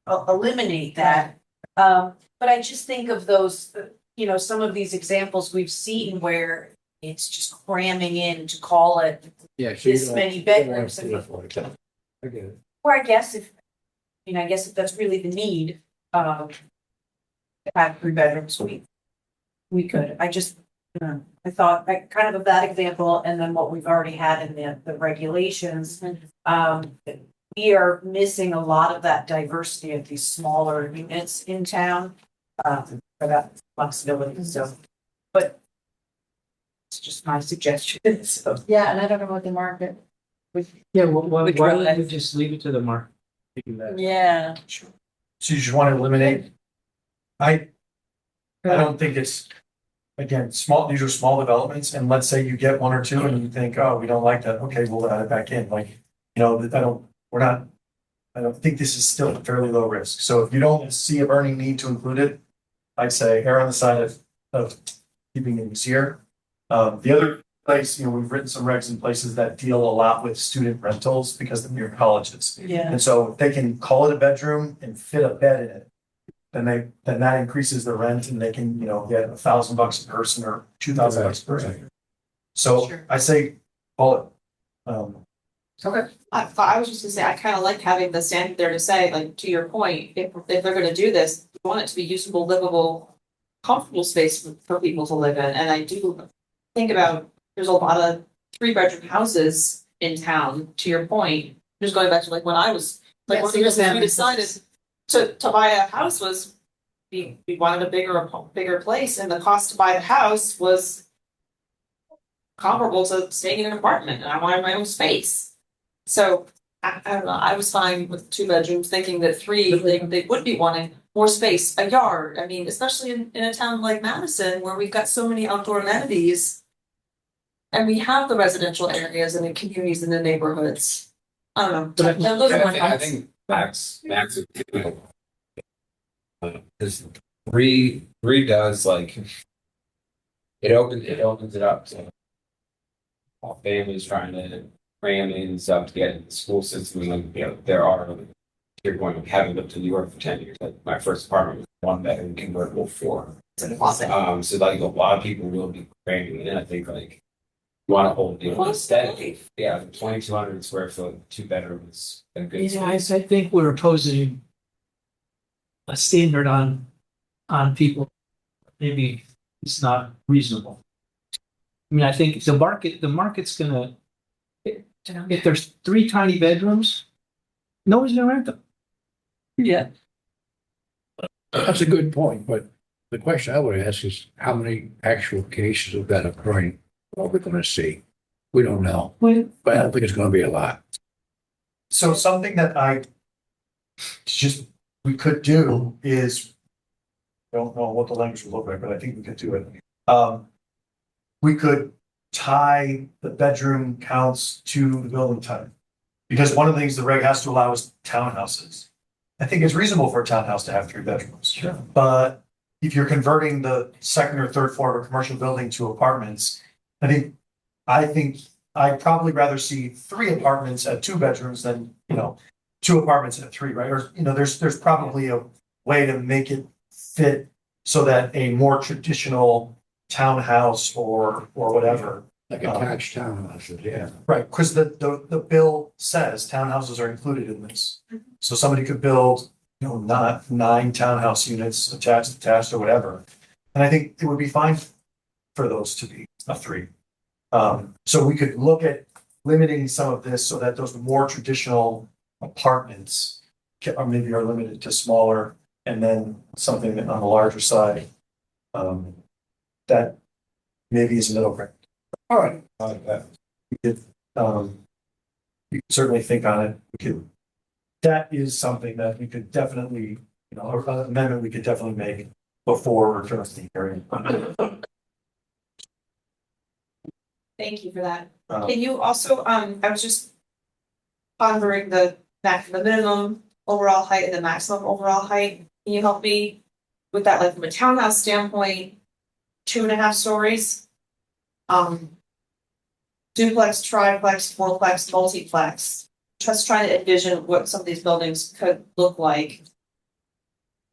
eliminate that. But I just think of those, some of these examples we've seen where it's just cramming in to call it this many bedrooms. I get it. Or I guess if that's really the need, to have 3 bedrooms, we could. I just, I thought kind of that example and then what we've already had in the regulations. We are missing a lot of that diversity of these smaller units in town, for that flexibility, so, but it's just my suggestion, so. Yeah, and I don't know what the market would. Yeah, why Which don't one? we just leave it to the market? to do that? Yeah. So you just want to eliminate? I don't think it's, again, these are small developments, and let's say you get 1 or 2 and you think, oh, we don't like that, okay, we'll add it back in, I don't think this is still fairly low risk. So if you don't see a burning need to include it, I'd say err on the side of keeping it easier. The other place, we've written some regs in places that deal a lot with student rentals because they're near colleges. Yeah. And so if they can call it a bedroom and fit a bed in it, then that increases the rent and they can, get $1,000 a person or $2,000 a person. So Sure. I say call it. Okay. I was just gonna say, I kind of like having the standard there to say, like, to your point, if they're gonna do this, we want it to be usable, livable, comfortable space for people to live in. And I do think about, there's a lot of 3-bedroom houses in town, to your point. Just going back to like when I was, like, one of the reasons we decided to buy a house was we wanted a bigger place, and the cost to buy the house was comparable to staying in an apartment, and I wanted my own space. So I don't know, I was fine with 2 bedrooms, thinking that 3, they would be wanting more space, a yard. I mean, especially in a town like Madison, where we've got so many outdoor amenities. And we have the residential areas and the communities in the neighborhoods. I don't know. Those are my I thoughts. think max is typical. Because Three does like, it opens it up to all families trying to cram in stuff to get in the school system. Like, there are, you're going, having lived in New York for 10 years, like my first apartment was 1 bedroom convertible 4. So like a lot of people will be cramming in. I think like you want to hold the aesthetic. Yeah, 2,200 square foot, 2 bedrooms, a good Yeah, I space. think we're imposing a standard on people. Maybe it's not reasonable. I mean, I think the market's gonna, if there's 3 tiny bedrooms, nobody's gonna rent them. Yeah. That's a good point, but the question I would ask is how many actual cases of that occurring are we gonna see? We don't know, but I don't think it's gonna be a lot. So something that we could do is, I don't know what the language would look like, but I think we could do it. We could tie the bedroom counts to the building type. Because one of the things the reg has to allow is townhouses. I think it's reasonable for a townhouse to have 3 bedrooms. Sure. But if you're converting the second or third floor of a commercial building to apartments, I think I'd probably rather see 3 apartments at 2 bedrooms than, 2 apartments at 3, right? Or, there's probably a way to make it fit so that a more traditional townhouse or whatever. Like attached townhouses, yeah. Right, because the bill says townhouses are included in this. So somebody could build, not 9 townhouse units attached or whatever. And I think it would be fine for those to be a 3. So we could look at limiting some of this so that those more traditional apartments are limited to smaller, and then something on the larger side. That maybe is a middle ground. All right. We could, you could certainly think on it. That is something that we could definitely, or an amendment we could definitely make before return to the hearing. Thank you for that. Um, Can you also, I was just pondering the minimum overall height and the maximum overall height. Can you help me with that, like from a townhouse standpoint, 2.5 stories? Duplex, triplex, fourplex, multiplex. Just trying to envision what some of these buildings could look like.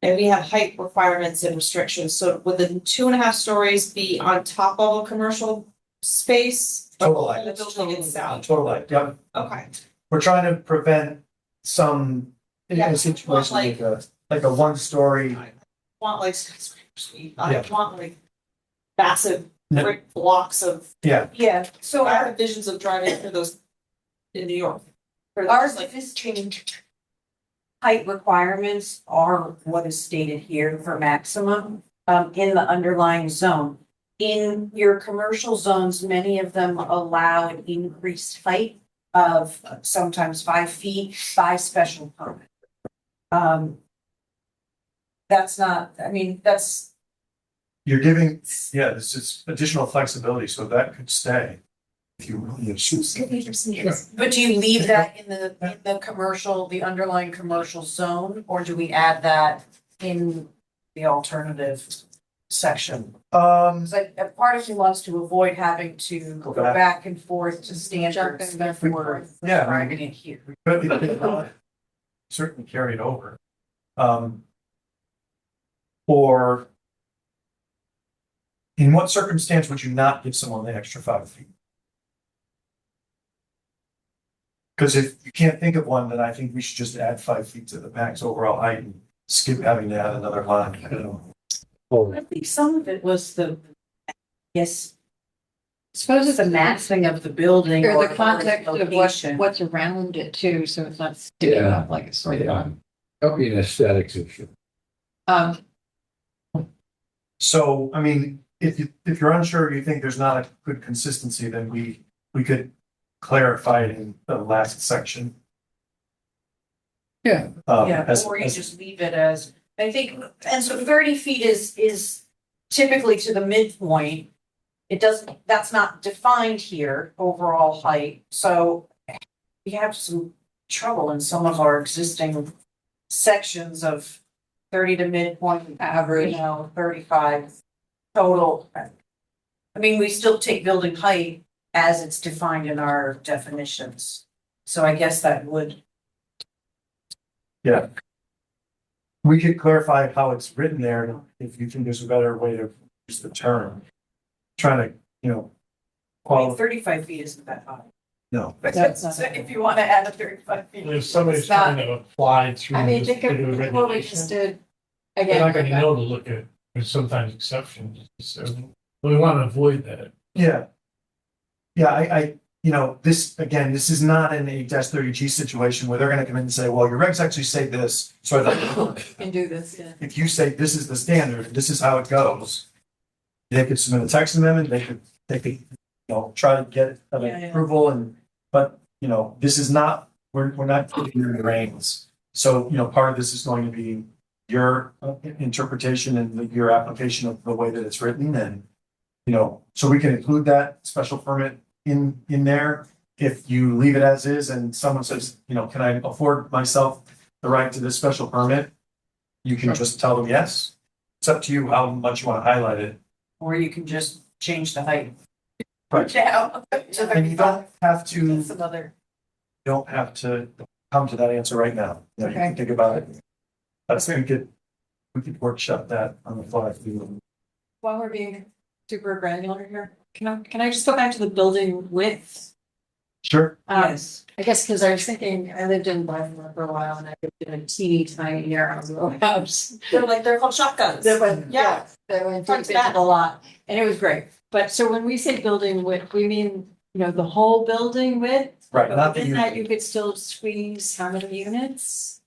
And we have height requirements and restrictions, so would the 2.5 stories be on top of a commercial space? Total Or height. the building itself? Total height, yep. Okay. We're trying to prevent some, Yeah, a situation like a 1-story. Want like skyscrapers. I Yeah. want like massive Yeah. brick blocks of. Yeah, so I have visions of driving through those in New York. our existing height requirements are what is stated here for maximum, in the underlying zone. In your commercial zones, many of them allow an increased height of sometimes 5 feet by special permit. That's not, that's, You're giving, this is additional flexibility, so that could stay. If you really choose. but do you leave that in the commercial, the underlying commercial zone, or do we add that in the alternative section? Because part of me wants to avoid having to go back and forth to standards before Yeah. writing it here. But we could certainly carry it over. Or in what circumstance would you not give someone the extra 5 feet? Because if you can't think of one, then I think we should just add 5 feet to the max overall height and skip having to add another line. I don't know. I think some of it was yes. I suppose it's the massing of the building Or the context of location. what's around it too, so it's not sticking Yeah. up like a sore Yeah. thumb. That'll be an aesthetics issue. So, if you're unsure, you think there's not a good consistency, then we could clarify it in the last section. Yeah. Yeah, or you just leave it as, I think, and so 30 feet is typically to the midpoint. It doesn't, that's not defined here, overall height, so we have some trouble in some of our existing sections of 30 to midpoint average, 35 total. I mean, we still take building height as it's defined in our definitions. So I guess that would, Yeah. We could clarify how it's written there, if you think there's a better way to use the term. Trying to, I mean, qualify, 35 feet isn't that high. no. That's not- So if you want to add a 35 feet. If somebody's it's not- trying to apply through I mean, this think of particular what we just regulation, did. they're not gonna Again, know to look at, there's sometimes exceptions, so we wanna avoid that. Yeah. Yeah, this, again, this is not an 8-30G situation where they're gonna come in and say, well, your regs actually say this, so you can do this, yeah. if you say this is the standard, this is how it goes. They could submit a text amendment, they could, try to get an Yeah, yeah. approval but, this is not, we're not giving you the reins. So, part of this is going to be your interpretation and your application of the way that it's written and, so we can include that special permit in there. If you leave it as is and someone says, can I afford myself the right to this special permit? You can just tell them yes. It's up to you how much you want to highlight it. Or you can just change the height. Right. Down. And you don't have to, That's another. don't have to come to that answer right now. You Okay. can think about it. We could workshop that on the fly. While we're being super granular here, can I just go back to the building width? Sure. Yes. I guess because I was thinking, I lived in Baltimore for a while and I lived in a teeny tiny row house. They're called shotguns. That went, Yeah. that went Front deep to back. into the lot, and it was great. But so when we say building width, we mean, the whole building width? Right, But not the within that, unit. you could still squeeze how many units?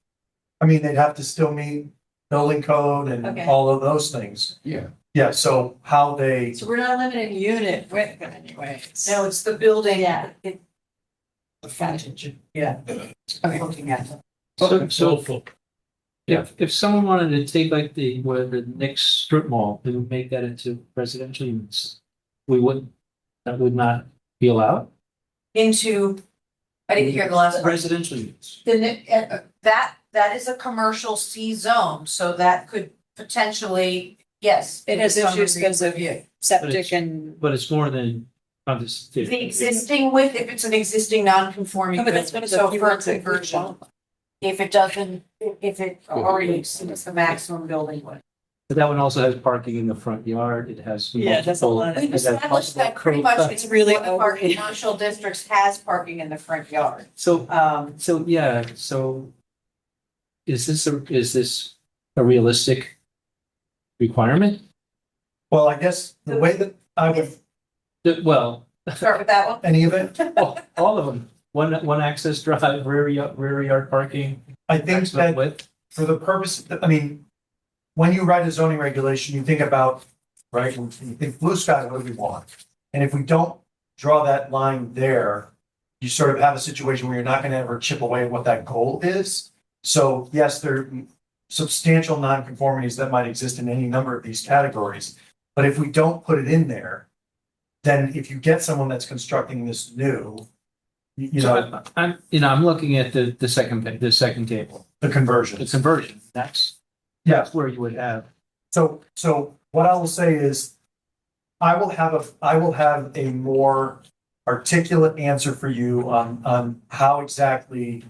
I mean, they'd have to still meet building code and Okay. all of those things. Yeah. Yeah, so how they, So we're not limiting unit width in any way. No, it's the building. Yeah. The frontage, yeah. Okay. Looking at it. So if someone wanted to take like where the next strip mall, they would make that into residential units, that would not be allowed? Into, I didn't hear the last part. Residential units. That is a commercial C zone, so that could potentially, yes. It has some issues because of But septic it's- and. But it's more than, on this. The existing width, if it's an existing non-conforming, But that's one of the so few for ones that conversion, if it doesn't, if it already exceeds the maximum building width. But that one also has parking in the front yard, it has. Yeah, that's a multiple- lot. We've it has established that multiple pretty much curb it's cuts. really one of our commercial districts has parking in the front yard. So, Um, so is this a realistic requirement? well, I guess the way that I would, Well, start with that one. any of it, all of them, one access drive, rear yard parking, I think maximum that width. for the purpose, I mean, when you write a zoning regulation, you think about, right, you think blue sky, what do we want? And if we don't draw that line there, you sort of have a situation where you're not gonna ever chip away at what that goal is. So yes, there are substantial nonconformities that might exist in any number of these categories. But if we don't put it in there, then if you get someone that's constructing this new, you know, I'm looking at the second table, the the conversions. conversion, that's Yeah, where you would have. so what I will say is, I will have a more articulate answer for you on how exactly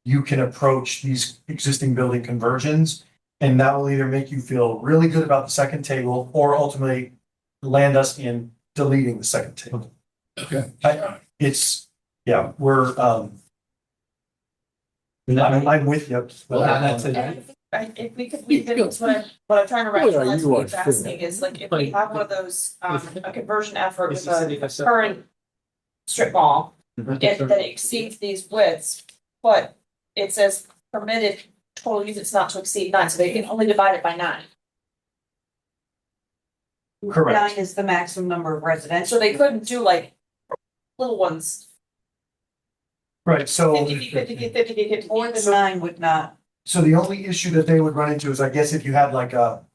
you can approach these existing building conversions. And that will either make you feel really good about the second table or ultimately land us in deleting the second table. Okay. I'm with you. Well, that's it. If we could leave it, it's what I'm trying to rationalize, what he's asking is like, if we Like, have one of those, a conversion effort If with the city a has some- current strip mall, Mhm. if that exceeds these widths, but it says permitted total units not to exceed 9, so they can only divide it by 9. Correct. 9 is the maximum number of residential. So they couldn't do like little ones, Right, so. 50 feet, 50 feet, 50 feet, 50 More feet. than 9 would not. So the only issue that they would run into is, I guess, if you had like a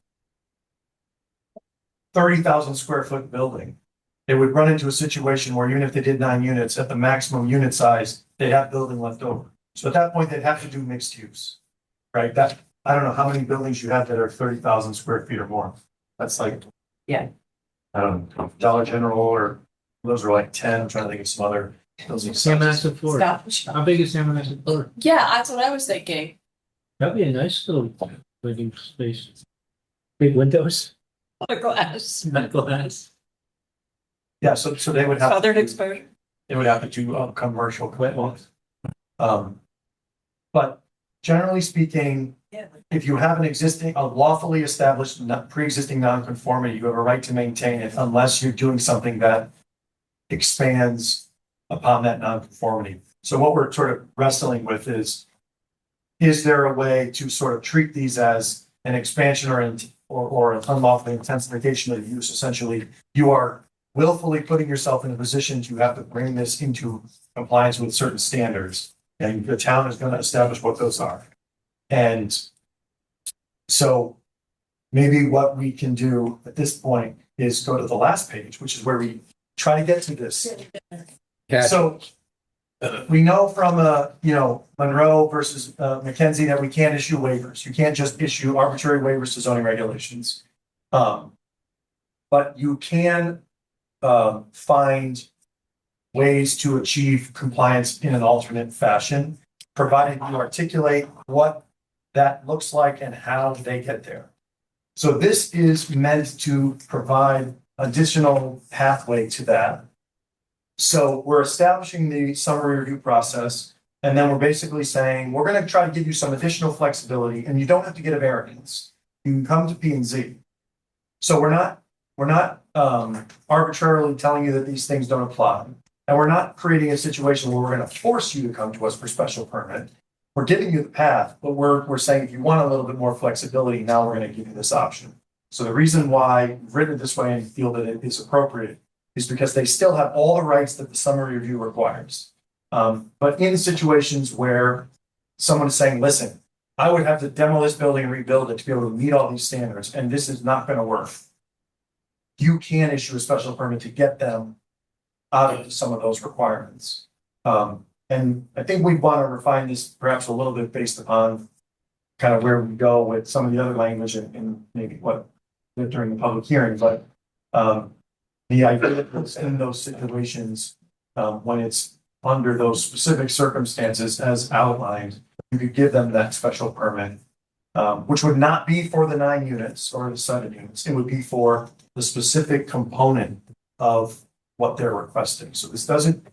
30,000 square foot building, they would run into a situation where even if they did 9 units at the maximum unit size, they'd have building left over. So at that point, they'd have to do mixed use, right? That, I don't know how many buildings you have that are 30,000 square feet or more. That's like. Yeah. I don't know, Dollar General or those are like 10. I'm trying to think of some other. San Madison, Florida. Stop. How big is San Madison, Florida? Yeah, that's what I was thinking. That'd be a nice little living space. Big windows, Glass. glass. Yeah, so they would have. Southern exposure. They would have to do commercial equipment. But generally speaking, if you have a lawfully established, pre-existing nonconformity, you have a right to maintain it unless you're doing something that expands upon that nonconformity. So what we're sort of wrestling with is there a way to sort of treat these as an expansion or an unlawful intensification of use? Essentially, you are willfully putting yourself in a position to have to bring this into compliance with certain standards. And the town is going to establish what those are. And so maybe what we can do at this point is go to the last page, which is where we try to get to this. So we know from, Monroe versus Mackenzie that we can't issue waivers. You can't just issue arbitrary waivers to zoning regulations. But you can find ways to achieve compliance in an alternate fashion, provided you articulate what that looks like and how they get there. So this is meant to provide additional pathway to that. So we're establishing the summary review process, and then we're basically saying, we're going to try to give you some additional flexibility, and you don't have to get a variance. You can come to P and Z. So we're not arbitrarily telling you that these things don't apply. And we're not creating a situation where we're going to force you to come to us for special permit. We're giving you the path, but we're saying if you want a little bit more flexibility, now we're going to give you this option. So the reason why we've written it this way and feel that it is appropriate is because they still have all the rights that the summary review requires. But in situations where someone is saying, listen, I would have to demo this building and rebuild it to be able to meet all these standards, and this is not going to work. You can issue a special permit to get them out of some of those requirements. And I think we want to refine this perhaps a little bit based upon kind of where we go with some of the other language and maybe what during the public hearing, but the idea that in those situations, when it's under those specific circumstances as outlined, you could give them that special permit, which would not be for the 9 units or the 7 units. It would be for the specific component of what they're requesting. So this doesn't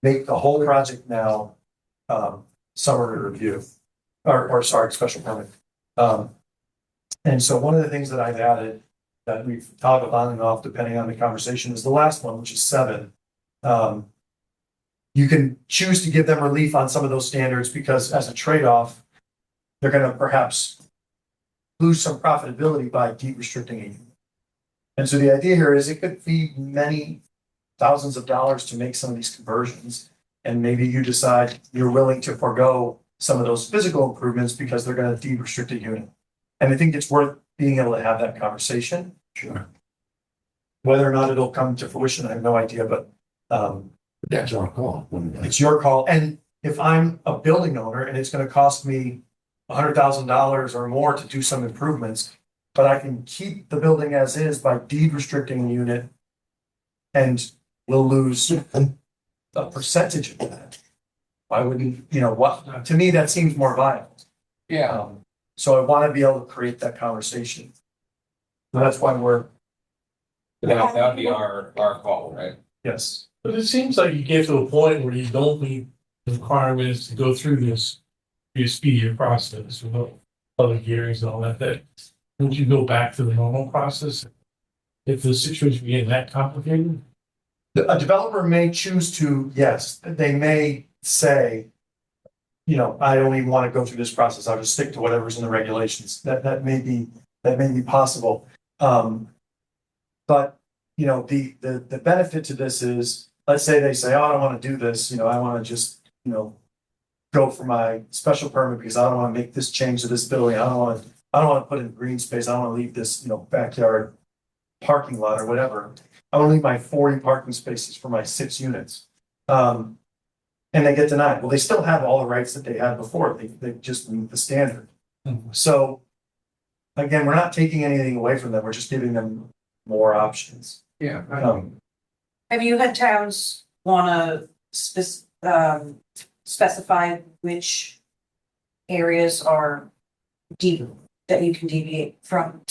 make the whole project now summary review or special permit. And so one of the things that I've added that we've toggled on and off depending on the conversation is the last one, which is 7. You can choose to give them relief on some of those standards because as a trade-off, they're going to perhaps lose some profitability by deed restricting it. And so the idea here is it could be many thousands of dollars to make some of these conversions. And maybe you decide you're willing to forego some of those physical improvements because they're going to deed restrict a unit. And I think it's worth being able to have that conversation. Sure. Whether or not it'll come to fruition, I have no idea, but that's our call. It's your call. And if I'm a building owner and it's going to cost me $100,000 or more to do some improvements, but I can keep the building as is by deed restricting the unit and we'll lose a percentage of that. Why wouldn't, what, to me, that seems more viable. Yeah. So I want to be able to create that conversation. So that's why That would be our call, right? yes. But it seems like you get to a point where you don't meet the requirements to go through this speedier process with public hearings and all that. Would you go back to the normal process if the situation became that complicated? A developer may choose to, yes, they may say, I only want to go through this process. I'll just stick to whatever's in the regulations. That may be possible. But the benefit to this is, let's say they say, oh, I don't want to do this. I want to just, go for my special permit because I don't want to make this change to this building. I don't want to put in green space. I don't want to leave this, backyard parking lot or whatever. I want to leave my 40 parking spaces for my 6 units. And they get denied. Well, they still have all the rights that they had before. They just meet the standard. So again, we're not taking anything away from them, we're just giving them more options. Yeah. Have you had towns wanna specify which areas are deep, that you can deviate from?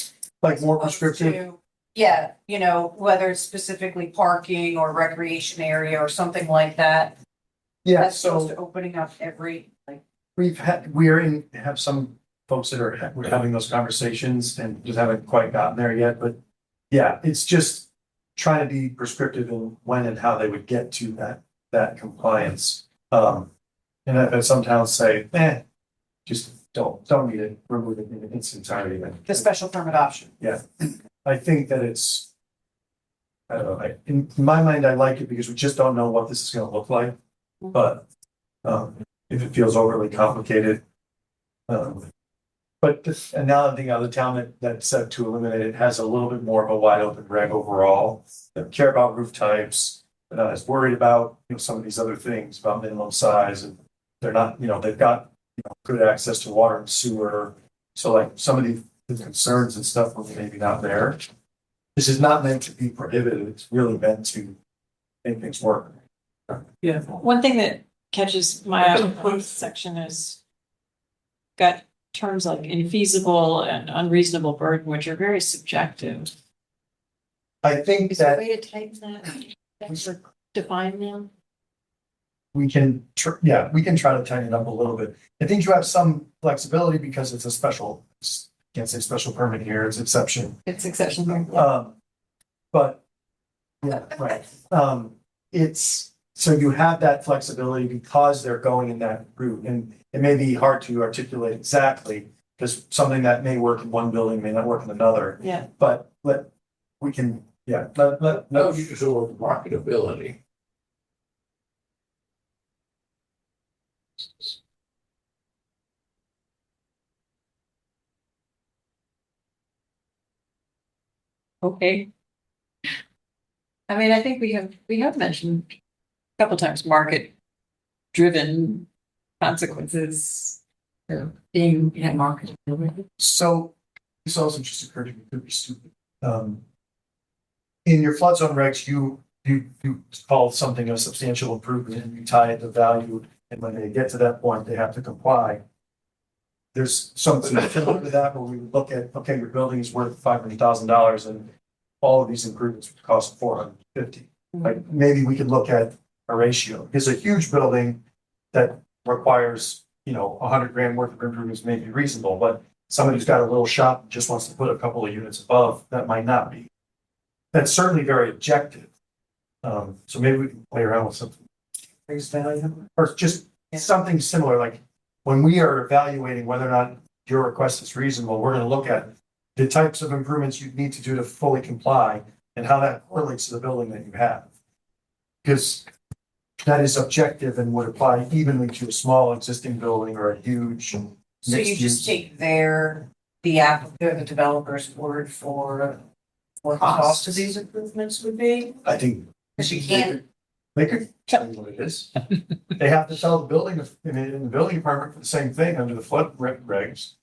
Like more prescriptive, Yeah, you know, whether it's specifically parking or recreation area or something like that. yeah, As opposed to so opening up every, like, have some folks that we're having those conversations and just haven't quite gotten there yet, but yeah, it's just trying to be prescriptive in when and how they would get to that compliance. And I've some towns say, just don't need it, remove it in its entirety. the special permit option. I think that it's, I don't know, in my mind, I like it because we just don't know what this is gonna look like. But, if it feels overly complicated. But another thing, the town that said to eliminate it has a little bit more of a wide open reg overall. They don't care about roof types, they're not as worried about, some of these other things about minimum size, and they're not, they've got, good access to water and sewer. So like some of the concerns and stuff were maybe not there. This is not meant to be prohibited, it's really meant to make things work. Yeah, one thing that catches my eye in this section is got terms like infeasible and unreasonable burden, which are very subjective. I think Is there a that way to tighten that? Or define them? we can, we can try to tighten it up a little bit. I think you have some flexibility because it's a special, can't say special permit here, it's exception. It's exceptional. But, yeah, right. It's, so you have that flexibility because they're going in that route, and it may be hard to articulate exactly, because something that may work in one building may not work in another, Yeah, but we can, let. No use of marketability. okay. I mean, I think we have mentioned a couple times market driven consequences of being market. So, this also just occurred to me, could be stupid. In your flood zone regs, you call something a substantial improvement and you tie it to value, and when they get to that point, they have to comply. There's something similar to that where we would look at, okay, your building is worth $500,000 and all of these improvements would cost $450,000. Like maybe we could look at a ratio, because a huge building that requires, $100,000 worth of improvements may be reasonable, but somebody who's got a little shop and just wants to put a couple of units above, that might not be. That's certainly very objective. So maybe we can play around with something. Or just something similar, like when we are evaluating whether or not your request is reasonable, we're gonna look at the types of improvements you need to do to fully comply and how that correlates to the building that you have. Because that is objective and would apply evenly to a small existing building or a huge. So you just take the developer's word for what the cost of these improvements would be? I think. Because you can't. They could tell you what it is. They have to tell the building, in the building department for the same thing under the flood regs.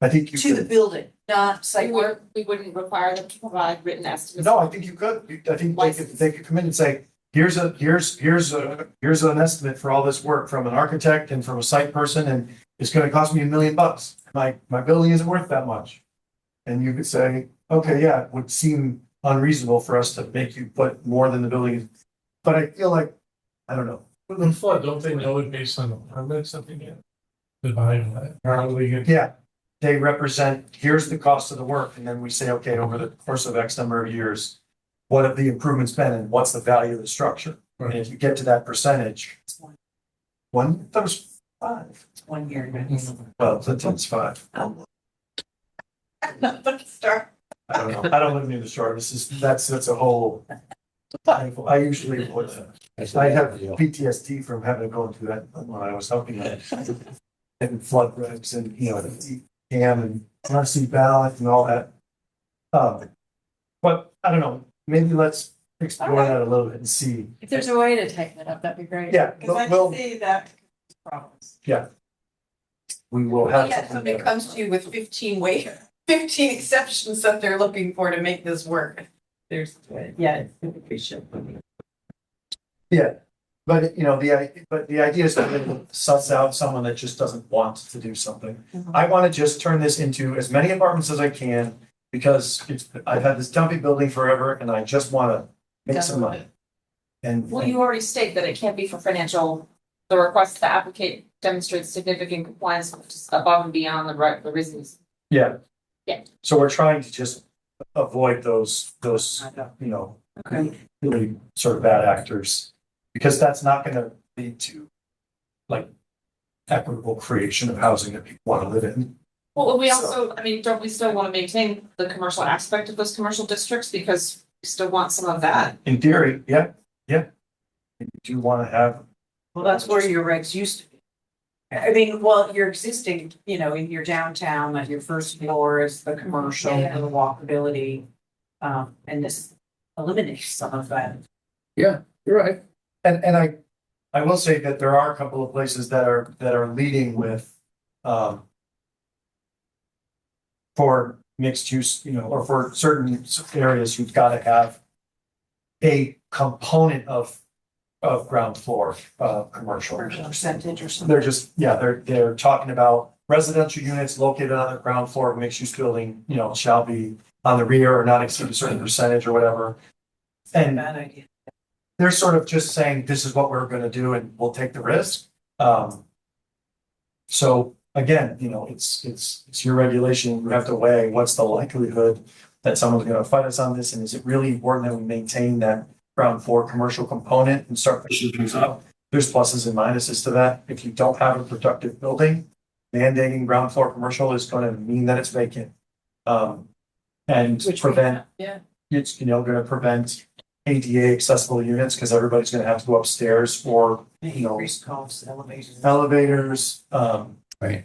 I think you To the could, building, not site work. We wouldn't require them to provide written estimates. no, I think you could, I think they could come in and say, here's an estimate for all this work from an architect and from a site person, and it's gonna cost me $1 million. My building isn't worth that much. And you could say, okay, yeah, it would seem unreasonable for us to make you put more than the building. But I feel like, I don't know. With the flood, don't they know it based on the permit, something yet? Behind that, how do we get? Yeah, they represent, here's the cost of the work, and then we say, okay, over the course of X number of years, what have the improvements been and what's the value of the structure? And if you get to that percentage, that was 5. It's 1 year. Well, that's 5. Start. I don't know. I don't live near the shore. That's a whole. I usually avoid that. I have PTSD from having to go through that when I was helping them. And flood regs and, the cam and RC ballot and all that. But I don't know, maybe let's explore that a little bit and see. If there's a way to tighten it up, that'd be great. Yeah, Because I we'll, can see that problems. we will have. Yeah, something somebody there. comes to you with 15 waivers. 15 exceptions that they're looking for to make this work. There's, yeah, we should. Yeah, but the idea is to suss out someone that just doesn't want to do something. I want to just turn this into as many apartments as I can because I've had this dumpy building forever and I just want to make some money. And Well, you already state that it can't be for financial, the request to applicant demonstrates significant compliance, which is above and beyond the reasons. yeah. Yeah. So we're trying to just avoid those, Okay. really sort of bad actors. Because that's not gonna lead to like equitable creation of housing that people want to live in. Well, we also, I mean, don't we still want to maintain the commercial aspect of those commercial districts because we still want some of that? In theory, yeah. You do want to have, Well, that's where your regs used to be. I mean, well, your existing, in your downtown, that your first floor is the commercial and the walkability. And this eliminates some of that. Yeah, you're right. and I will say that there are a couple of places that are leading with for mixed use, or for certain areas, you've got to have a component of ground floor commercial. Percentage or something. They're just, they're talking about residential units located on the ground floor of a mixed use building, shall be on the rear or not exceed a certain percentage or whatever. And Bad idea. they're sort of just saying, this is what we're gonna do and we'll take the risk. So again, it's your regulation, you have to weigh what's the likelihood that someone's gonna fight us on this, and is it really important that we maintain that ground floor commercial component and start pushing things up? There's pluses and minuses to that. If you don't have a productive building, mandating ground floor commercial is gonna mean that it's vacant. And prevent. Yeah. It's, gonna prevent ADA accessible units because everybody's gonna have to go upstairs or, Increased costs, elevators. elevators. Right.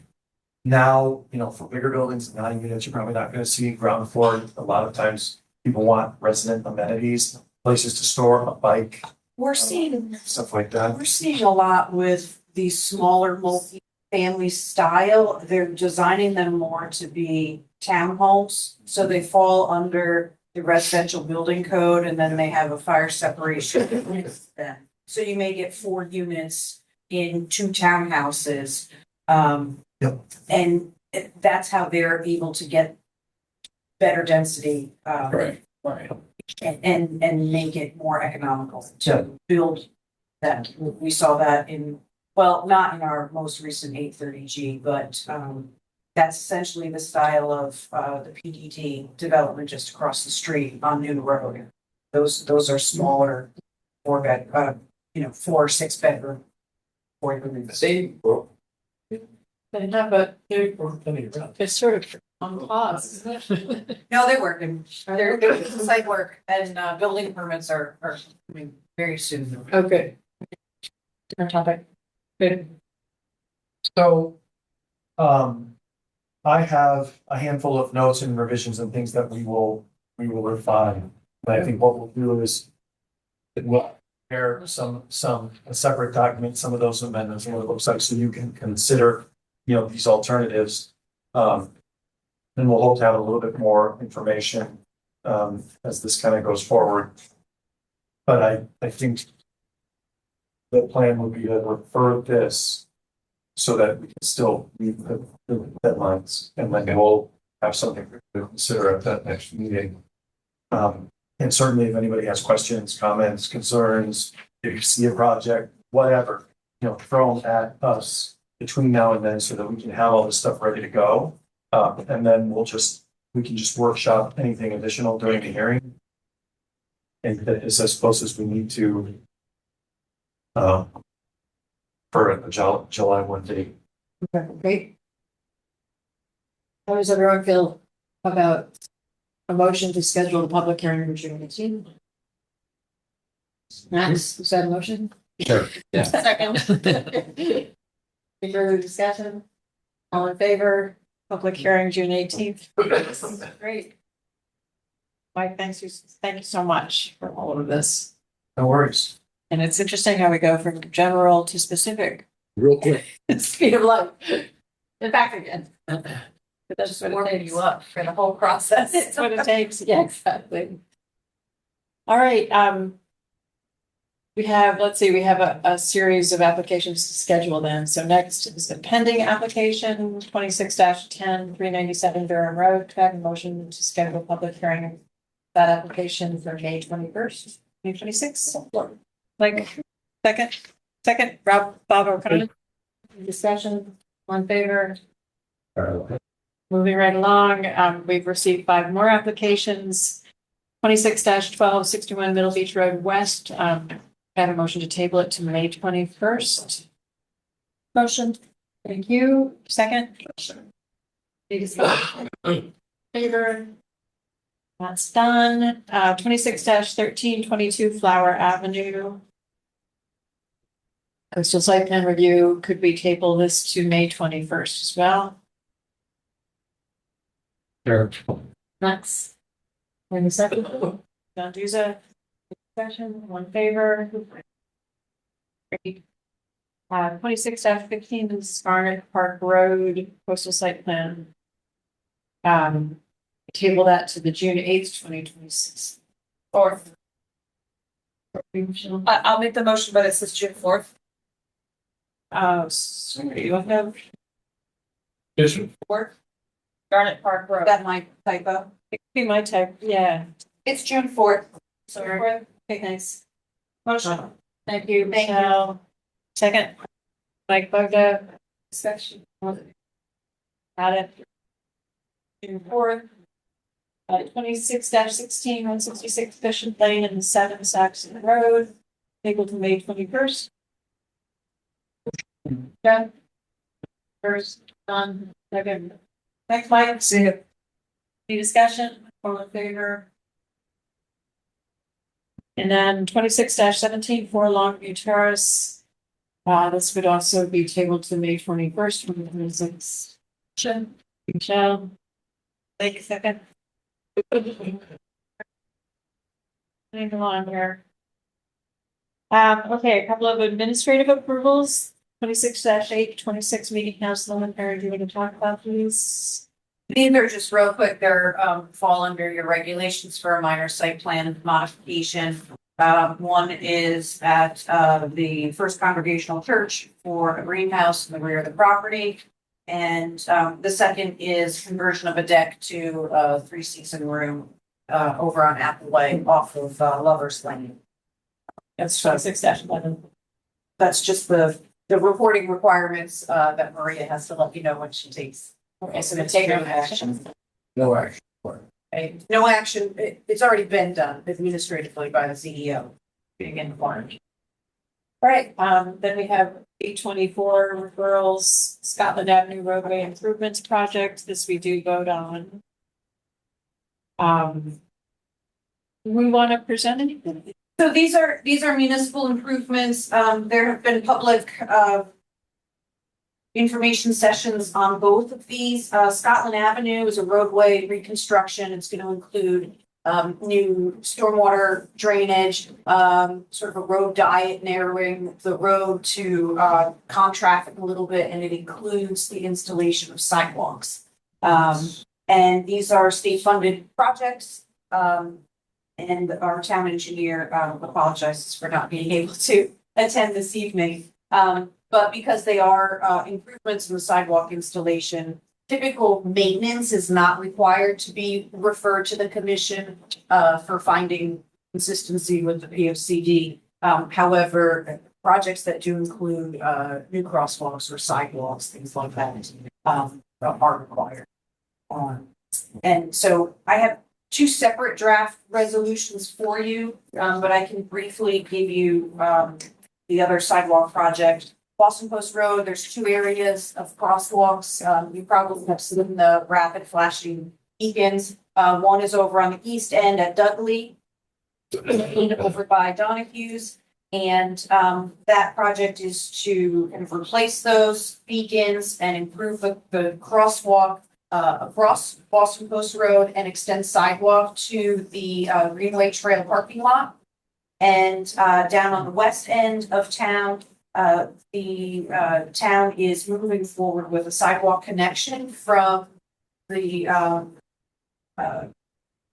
Now, for bigger buildings, 9 units, you're probably not gonna see ground floor. A lot of times people want resident amenities, places to store a bike, We're seeing, stuff like that. we're seeing a lot with these smaller multi-family style. They're designing them more to be townhomes. So they fall under the residential building code and then they have a fire separation with them. So you may get 4 units in 2 townhouses. Yep. And that's how they're able to get better density. Right. And make it more economical Yeah. to build that. We saw that not in our most recent 830G, but that's essentially the style of the PDD development just across the street on New Road. Those are smaller, 4 or 6 bedroom. 4 units. But not, but it's sort of on pause, isn't it? No, they're working. They're doing site work and building permits are coming very soon. Okay. Different topic. Good. So, I have a handful of notes and revisions and things that we will refine. And I think what we'll do is we'll prepare a separate document, some of those amendments, and what it looks like, so you can consider, these alternatives. And we'll hope to have a little bit more information, as this kind of goes forward. But I think the plan would be to refer this so that we can still meet the deadlines, and then we'll have something to consider at that next meeting. And certainly if anybody has questions, comments, concerns, if you see a project, whatever, throw them at us between now and then so that we can have all this stuff ready to go. And then we can just workshop anything additional during the hearing. And that is as close as we need to for a July 1 date. Okay, great. How does everyone feel about a motion to schedule the public hearing for June 18th? Max, is that a motion? Sure. Yeah. Second. Any further discussion? All in favor? Public hearing June 18th. Great. Mike, thank you so much for all of this. No worries. And it's interesting how we go from general to specific. Real quick, Speed of light. And back again. But that's what it warming takes. you up for the whole process. That's what it takes. Yeah, exactly. All right, we have, let's see, we have a series of applications to schedule then. So next is the pending application, 26-10, 397 Durham Road. Can I have a motion to schedule a public hearing of that application for May 21st, 2026? Like, second, Bob O'Connor. Discussion, on favor? Moving right along, we've received 5 more applications. 26-12, 61 Middle Beach Road West. I have a motion to table it to May 21st. Motion. Thank you. Second. Any discussion? Favor? That's done. 26-13, 22 Flower Avenue. Coastal site plan review. Could we table this to May 21st as well? Sure. Max. Any second? John Duza. Discussion, one favor. Great. 26-15 is Scarlet Park Road coastal site plan. Table that to the June 8th, 2026. Fourth. I'll make the motion, but it says June 4th. Sorry, you have, Yes, Fourth. Garnet Park Road. That my typo. it could be my type, yeah. It's June 4th. Sorry. Okay, thanks. Motion. Thank you, Thank you. Michelle. Second. Mike Bugda. Discussion. Got it. June 4th. 26-16, 166 Bishop Lane and 7 Saxon Road. Table to May 21st. Jeff. First, Don, second. Thanks, Mike. See it. Any discussion? All in favor? And then 26-17 for Longview Terrace. This would also be tabled to May 21st, 2026. Michelle. Take a second. Hang on here. Okay, a couple of administrative approvals. 26-8, 26 Meeting House, Lynn, Perry, do you want to talk about these? These are just real quick, they're fall under your regulations for a minor site plan modification. One is at the First Congregational Church for a greenhouse in the rear of the property. And the second is conversion of a deck to a 3-season room over on Apple Way off of Lover's Lane. That's 26-11. That's just the reporting requirements that Maria has to let you know when she takes. Okay, so to it's take no no action. No action. Okay, no action, it's already been done administratively by the CEO being informed. All right, then we have 824 referrals, Scotland Avenue roadway improvements project. This we do vote on. We want to present anything? So these are municipal improvements. There have been public information sessions on both of these. Scotland Avenue is a roadway reconstruction. It's going to include new stormwater drainage, sort of a road diet, narrowing the road to calm traffic a little bit, and it includes the installation of sidewalks. And these are state-funded projects. And our town engineer apologizes for not being able to attend this evening. But because they are improvements in the sidewalk installation, typical maintenance is not required to be referred to the commission for finding consistency with the P O C D. However, projects that do include new crosswalks or sidewalks, things like that, are required. And so I have 2 separate draft resolutions for you, but I can briefly give you the other sidewalk project. Boston Post Road, there's 2 areas of crosswalks. You probably have seen the rapid flashing beacons. One is over on the east end at Dudley, over by Donahue's. And that project is to kind of replace those beacons and improve the crosswalk across Boston Post Road and extend sidewalk to the Greenway Trail parking lot. And down on the west end of town, the town is moving forward with a sidewalk connection from the,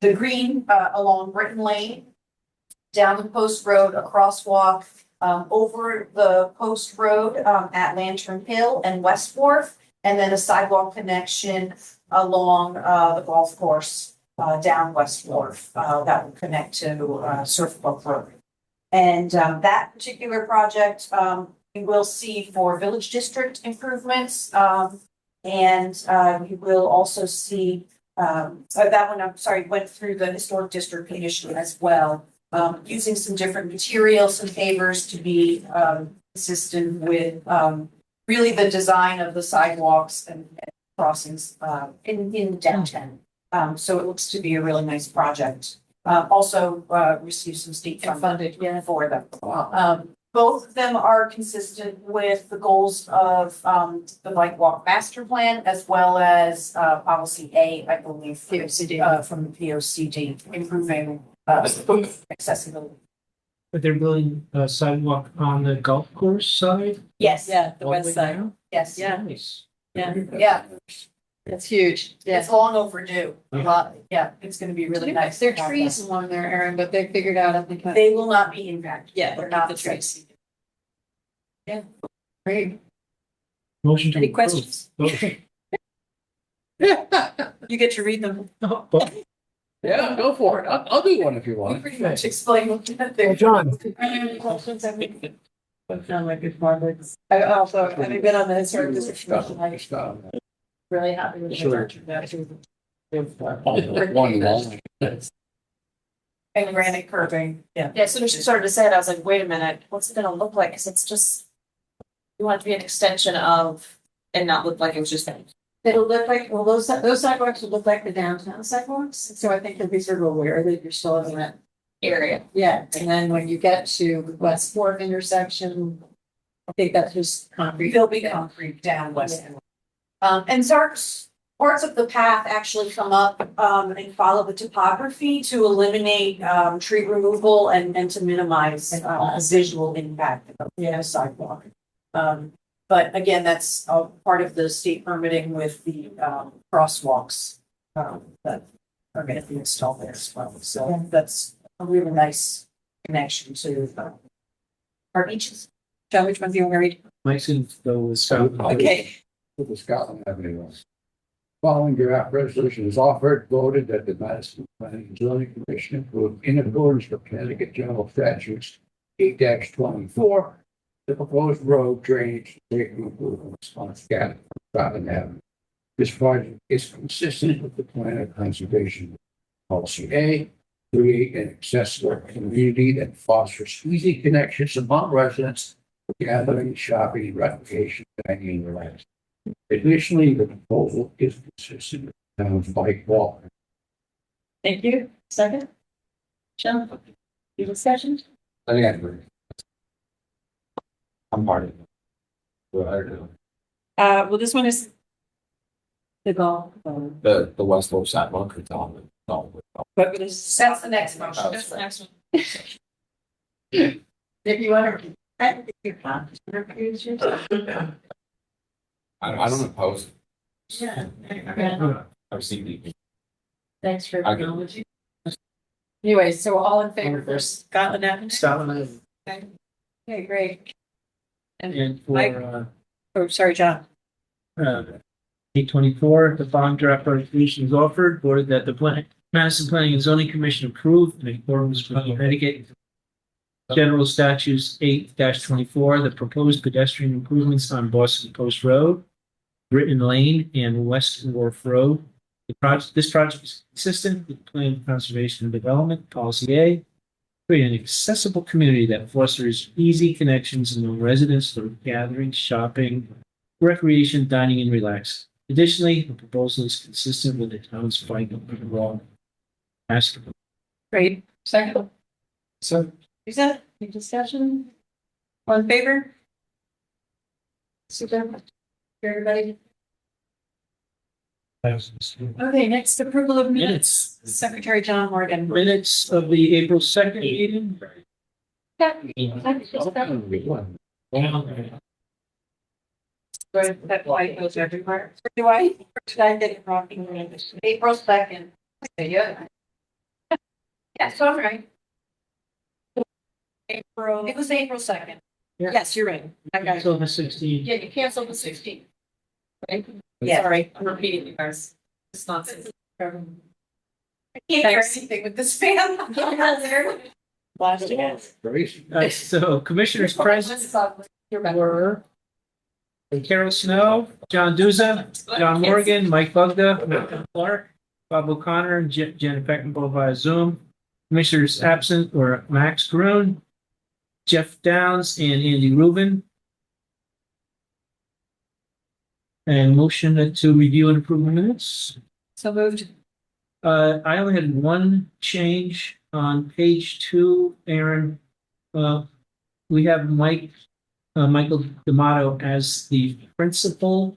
the green, along Britton Lane, down the Post Road, a crosswalk, over the Post Road, at Lantern Hill and West Wharf, and then a sidewalk connection along, the golf course, down West Wharf, that will connect to, Surf Boat Road. And, that particular project, we will see for Village District improvements, and, you will also see, that one, I'm sorry, went through the Historic District Commission as well, using some different materials, some pavers to be, consistent with, really the design of the sidewalks and crossings, in downtown. So it looks to be a really nice project. Also, received some state funding for them. Both of them are consistent with the goals of, the Bike Walk Master Plan, as well as, policy A, I believe, POCD. from the POCD, improving, accessibility. But they're building a sidewalk on the golf course side? Yes, Yeah, the all west way side. down? yes. Yeah. Nice. Yeah, It's huge. it's long overdue. Yeah, it's gonna be really nice. There are trees along there, Aaron, but they figured out, I think. They will not be impacted. Yeah, They're not the trees. Yeah, great. Motion to Any approve. questions? Okay. You get to read them. Yeah, go for it. I'll do one if you We want. pretty much explain what they're. John. Any questions? But sound like good projects. I also, having been on the historic district commission, I'm Stop. really happy with Sure. the One line. And granite curbing, yeah. Yeah, as soon as you started to say it, I was like, wait a minute, what's it gonna look like? Cause it's just, you want it to be an extension of, and not look like it was just. It'll look like, well, those sidewalks will look like the downtown sidewalks, so I think you'll be sort of aware that you're still in that. Area. Yeah, and then when you get to West Fourth intersection, I think that's just concrete. There'll be concrete down West. And Zark's, parts of the path actually come up, and follow the topography to eliminate, tree removal and to minimize, visual impact of the sidewalk. But again, that's, part of the state permitting with the, crosswalks, that are gonna be installed there as well. So that's a really nice connection to, our beaches. John, which one do you want to read? Mike's in those. So, Okay. To the Scotland Avenue. Following draft resolution is offered, voted that the Madison Planning and Zoning Commission approve in accordance with Connecticut General Statutes 8-24, the proposed road drainage safety improvements on Scotland Avenue. This project is consistent with the plan of conservation policy A, create an accessible community that fosters easy connections among residents, gathering, shopping, and recreation, dining, and relaxing. Additionally, the proposal is consistent with the town's bike walk. Thank you. Second? John? Your discussion? I think I agree. I'm part of it. Well, I don't know. Well, this one is the golf, The West Wolf sidewalk, it's all. but it is. That's the next motion. That's the next one. If you want to. I think you're fine. Refuse yourself. I don't oppose it. Yeah. I've seen the. Thanks for I get it. acknowledging. Anyway, so all in favor for Scotland Avenue? Scotland Okay, great. and Mike? for, Oh, sorry, John. 824, the following draft resolution is offered, or that the Madison Planning and Zoning Commission approve in accordance with Connecticut General Statutes 8-24, the proposed pedestrian improvements on Boston Post Road, Britton Lane, and West Wharf Road. This project is consistent with the Plan of Conservation and Development, Policy A, create an accessible community that fosters easy connections among residents for gathering, shopping, recreation, dining, and relaxing. Additionally, the proposal is consistent with the town's bike walk master plan. Great. Second. So, Lisa, any discussion? All in favor? Super. Everybody? Okay, next approval of minutes. Secretary John Morgan. Minutes of the April 2nd meeting. That why goes everywhere. Do I? Or did I get it wrong? April 2nd. Yeah. Yeah, so I'm right. April. It was April 2nd. Yeah. Yes, you're right. I got it. Until the 16th. Yeah, you canceled the 16th. Right? Yeah. Sorry, I'm repeating you guys. It's nonsense. I can't hear anything with this fan. Last year. So commissioners present You're back. were Carol Snow, John Duza, John Morgan, Mike Bugda, Malcolm Clark, Bob O'Connor, and Janet Peckinpah via Zoom. Commissioners absent were Max Groen, Jeff Downs, and Andy Rubin. And motion to review and approve the minutes. So moved. I only had one change on page 2, Aaron. We have Michael D'Amato as the principal,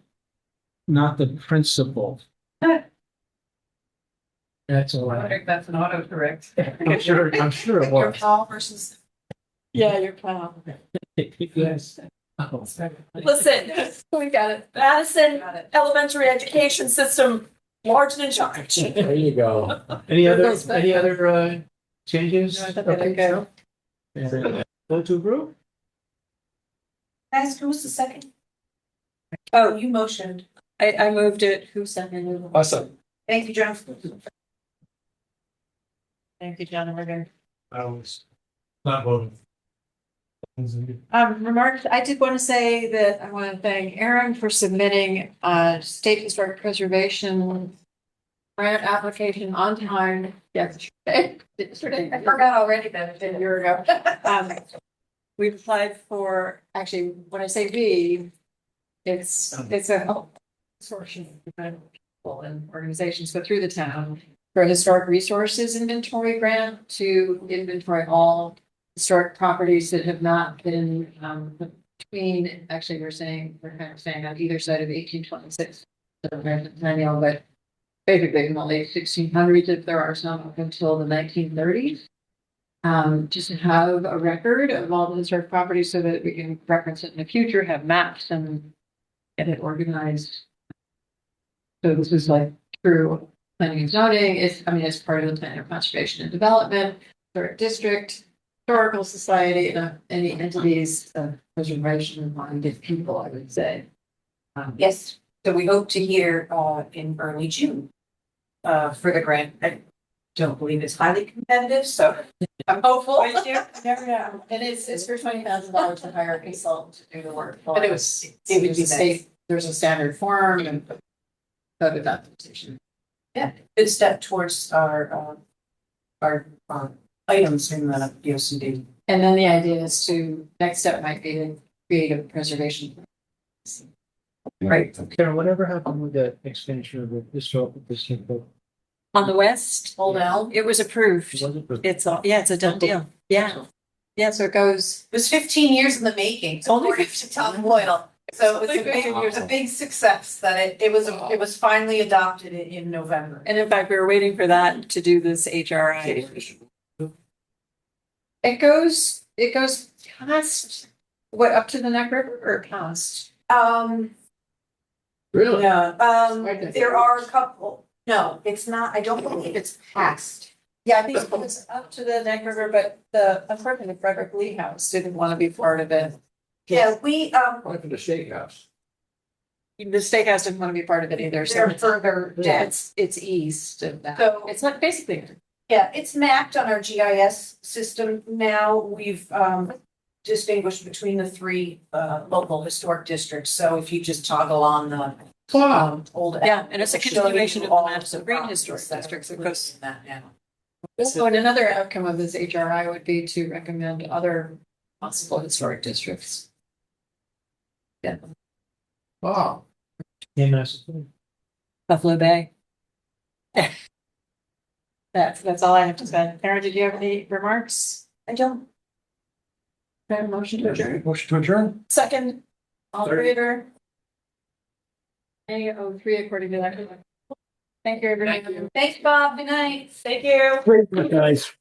not the principal. That's all I right. think that's an autocorrect. I'm sure it Your was. pal versus. Yeah, your pal. Yes. Oh. Listen, we got it. Madison Got it. Elementary Education System, large and in charge. There you go. Any other changes? No, I thought they were Okay. Vote to approve? Ask who was the second? Oh, you motioned. I moved it. Who seconded? Awesome. Thank you, John. Thank you, John. We're good. I was not voting. Remarks, I did want to say that I want to thank Aaron for submitting state historic preservation grant application on time yesterday. I forgot already that it did a year ago. We've applied for, actually, when I say we, it's a consortium of different people and organizations, but through the town for a historic resources inventory grant to inventory all historic properties that have not been between, actually, we're kind of saying on either side of 1826. Centennial, but basically from the late 1600s, if there are some up until the 1930s. Just to have a record of all the historic properties so that we can reference it in the future, have maps and get it organized. So this is like through planning and zoning, it's part of the plan of conservation and development, historic district, historical society, and any entities of preservation minded people, I would say. Yes, so we hope to hear in early June for the grant. I don't believe it's highly competitive, so I'm hopeful. Never know. And it's for $20,000 to hire a consultant to do the work. But it would be the state, there's a standard form and vote documentation. good step towards our items in the POCD. And then the idea is next step might be to create a preservation plan. Right. Karen, whatever happened with the extension of the historical district? On the west, Old Elm. it was approved. It's a done deal. Yeah. Yeah, so it goes. It was 15 years in the making, Only according to Tom Boyle. So it was a big success that it was finally adopted in November. And in fact, we were waiting for that to do this HRI. It goes past, up to the Neck River or past? Really? Yeah, there are a couple, no, it's not, I don't believe it's past. Yeah, I think it was up to the Neck River, but unfortunately, Frederick Lee House didn't want to be part of it. Yeah, we, Like the steakhouse. The steakhouse didn't want to be part of it either, so they're further down. it's east of that. So- It's not basically. Yeah, it's mapped on our GIS system now. We've distinguished between the three local historic districts. So if you just toggle on the old. Yeah, and it's a it'll show continuation you of the all maps of the green properties historic that are districts. It included goes. in that now. So, and another outcome of this HRI would be to recommend other possible historic districts. Yeah, Wow. In Massachusetts. Buffalo Bay. That's all I have to say. Karen, did you have any remarks? I don't. Okay, motion to adjourn. Motion to adjourn? Second, all in Third. favor? A03 according to that. Thank you, everybody. Thanks, Bob. Good night. Thank you. Great, guys.